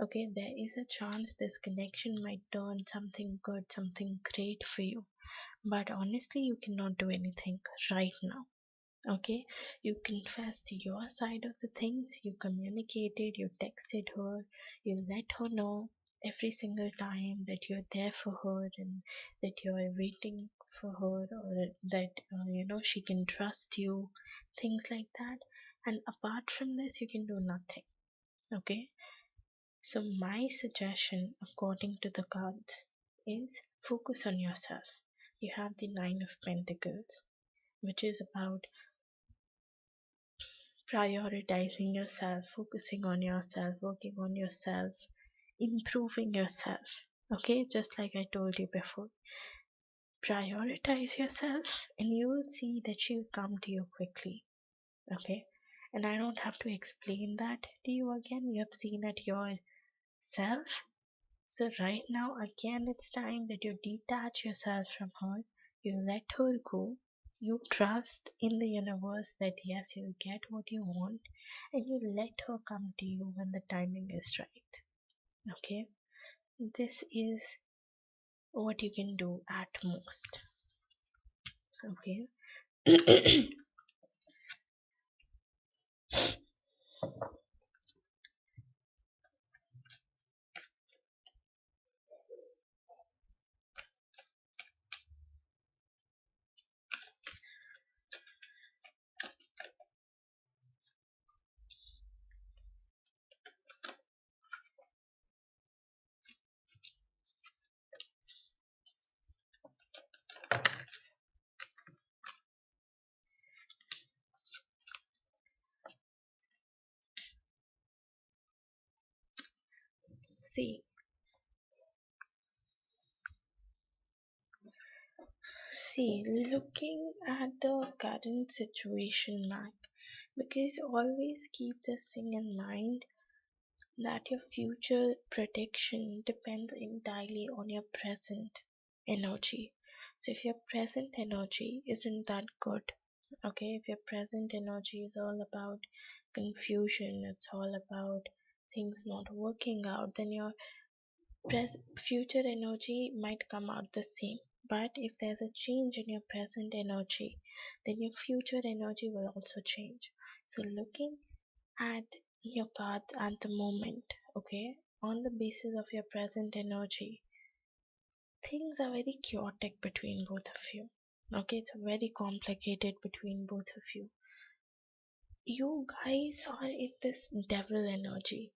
Okay, there is a chance this connection might turn something good, something great for you. But honestly, you cannot do anything right now. Okay, you confessed your side of the things, you communicated, you texted her, you let her know every single time that you're there for her and that you're waiting for her, or that she can trust you, things like that. And apart from this, you can do nothing. Okay, so my suggestion, according to the cards, is focus on yourself. You have the Nine of Pentacles, which is about prioritizing yourself, focusing on yourself, working on yourself, improving yourself. Okay, just like I told you before, prioritize yourself and you will see that she'll come to you quickly. Okay, and I don't have to explain that to you again, you have seen it yourself. So, right now, again, it's time that you detach yourself from her, you let her go, you trust in the universe that yes, you'll get what you want, and you let her come to you when the timing is right. Okay, this is what you can do at most. Okay, see, looking at the current situation, Mac. Because always keep this thing in mind that your future prediction depends entirely on your present energy. So if your present energy isn't that good, okay, if your present energy is all about confusion, it's all about things not working out, then your future energy might come out the same. But if there's a change in your present energy, then your future energy will also change. So looking at your cards at the moment, okay, on the basis of your present energy, things are very chaotic between both of you. Okay, it's very complicated between both of you. You guys are in this devil energy,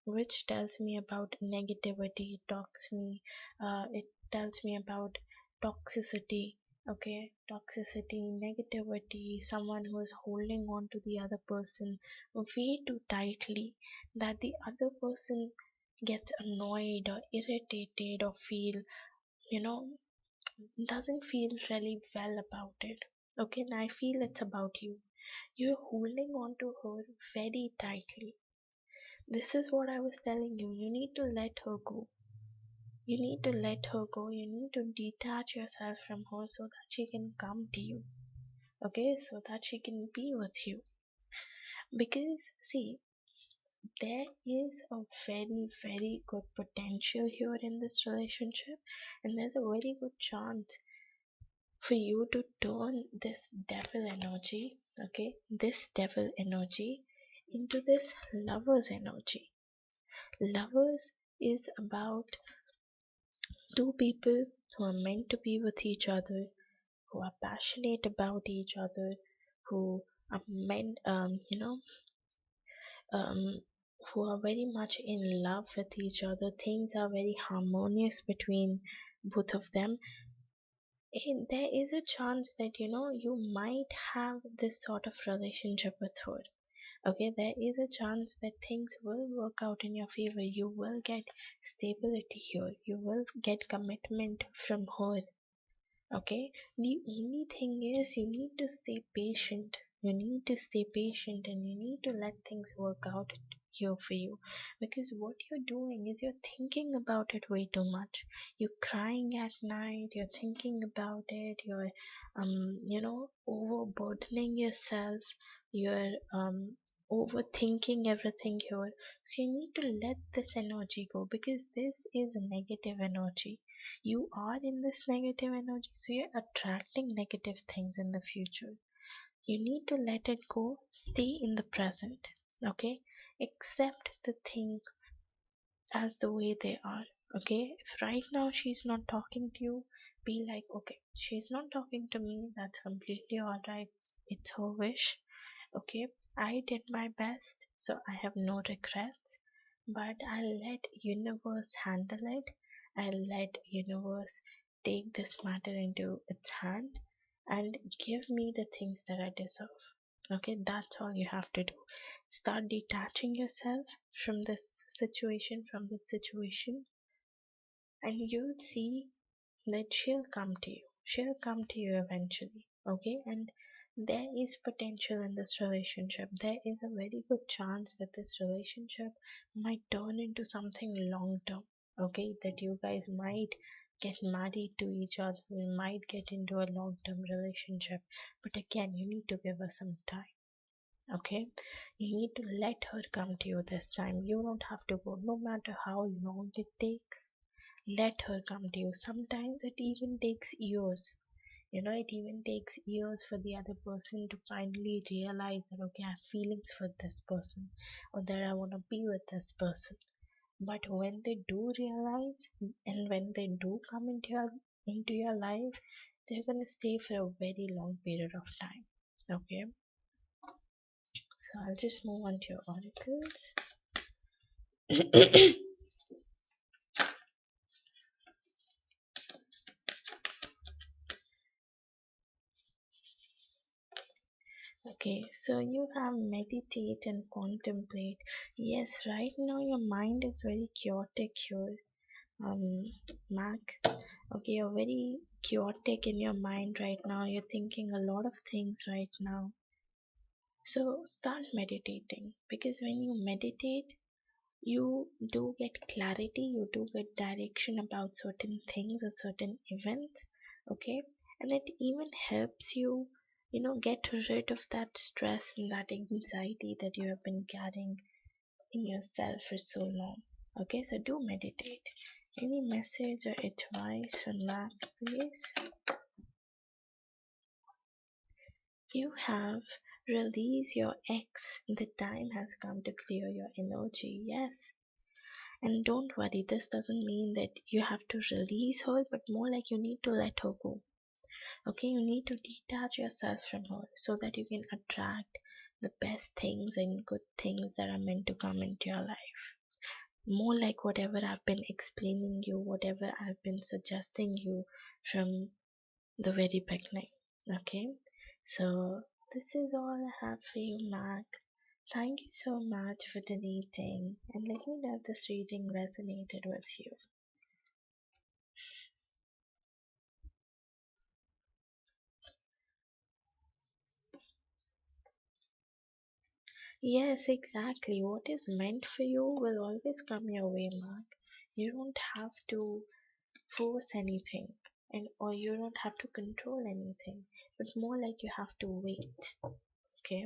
which tells me about negativity, it tells me about toxicity. Okay, toxicity, negativity, someone who is holding on to the other person way too tightly that the other person gets annoyed or irritated or you know doesn't feel really well about it. Okay, and I feel it's about you. You're holding on to her very tightly. This is what I was telling you. You need to let her go. You need to let her go. You need to detach yourself from her so that she can come to you. Okay, so that she can be with you. Because, see, there is a very, very good potential here in this relationship, and there's a very good chance for you to turn this devil energy, okay, this devil energy into this lover's energy. Lovers is about two people who are meant to be with each other, who are passionate about each other, who are meant, um, who are very much in love with each other. Things are very harmonious between both of them. And there is a chance that you might have this sort of relationship with her. Okay, there is a chance that things will work out in your favor. You will get stability here. You will get commitment from her. Okay, the only thing is you need to stay patient. You need to stay patient and you need to let things work out here for you, because what you're doing is you're thinking about it way too much. You're crying at night, you're thinking about it, you're overburdening yourself, you're overthinking everything here. So you need to let this energy go, because this is a negative energy. You are in this negative energy, so you're attracting negative things in the future. You need to let it go, stay in the present. Okay, accept the things as the way they are. Okay, if right now she's not talking to you, be like, okay, she's not talking to me, that's completely all right. It's her wish. Okay, I did my best, so I have no regrets, but I'll let universe handle it. I'll let universe take this matter into its hand and give me the things that I deserve. Okay, that's all you have to do. Start detaching yourself from this situation, and you'll see that she'll come to you. She'll come to you eventually. Okay, and there is potential in this relationship. There is a very good chance that this relationship might turn into something long term. Okay, that you guys might get married to each other, you might get into a long term relationship. But again, you need to give her some time. Okay, you need to let her come to you this time. You don't have to go, no matter how long it takes. Let her come to you. Sometimes it even takes years. It even takes years for the other person to finally realize that, okay, I have feelings for this person, or that I want to be with this person. But when they do realize, and when they do come into your life, they're gonna stay for a very long period of time. Okay, so I'll just move on to your oracles. Okay, so you have meditate and contemplate. Yes, right now your mind is very chaotic here, um, Mac. Okay, you're very chaotic in your mind right now. You're thinking a lot of things right now. So start meditating, because when you meditate, you do get clarity, you do get direction about certain things or certain events. Okay, and it even helps you, get rid of that stress and that anxiety that you have been carrying in yourself for so long. Okay, so do meditate. Any message or advice from that, please? You have released your ex. The time has come to clear your energy. Yes. And don't worry, this doesn't mean that you have to release her, but more like you need to let her go. Okay, you need to detach yourself from her so that you can attract the best things and good things that are meant to come into your life. More like whatever I've been explaining you, whatever I've been suggesting you from the very beginning. Okay, so this is all I have for you, Mac. Thank you so much for the reading, and let me know if this reading resonated with you. Yes, exactly. What is meant for you will always come your way, Mark. You don't have to force anything, and or you don't have to control anything, but more like you have to wait. Okay?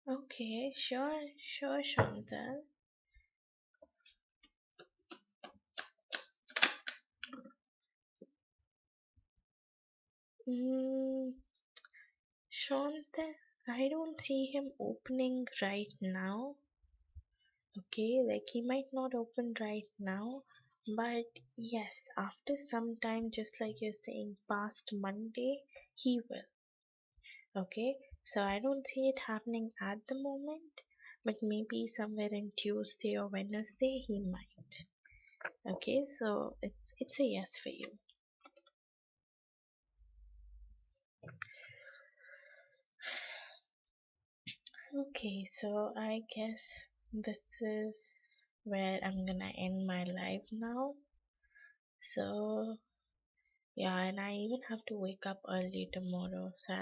Okay, sure, sure, Chantal. Mm, Chantal, I don't see him opening right now. Okay, like he might not open right now, but yes, after some time, just like you're saying, past Monday, he will. Okay, so I don't see it happening at the moment, but maybe somewhere in Tuesday or Wednesday he might. Okay, so it's a yes for you. Okay, so I guess this is where I'm gonna end my life now. So yeah, and I even have to wake up early tomorrow, so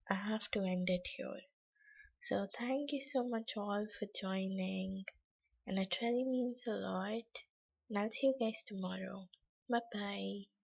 I have to end it here. So thank you so much all for joining, and it really means a lot. And I'll see you guys tomorrow. Bye bye.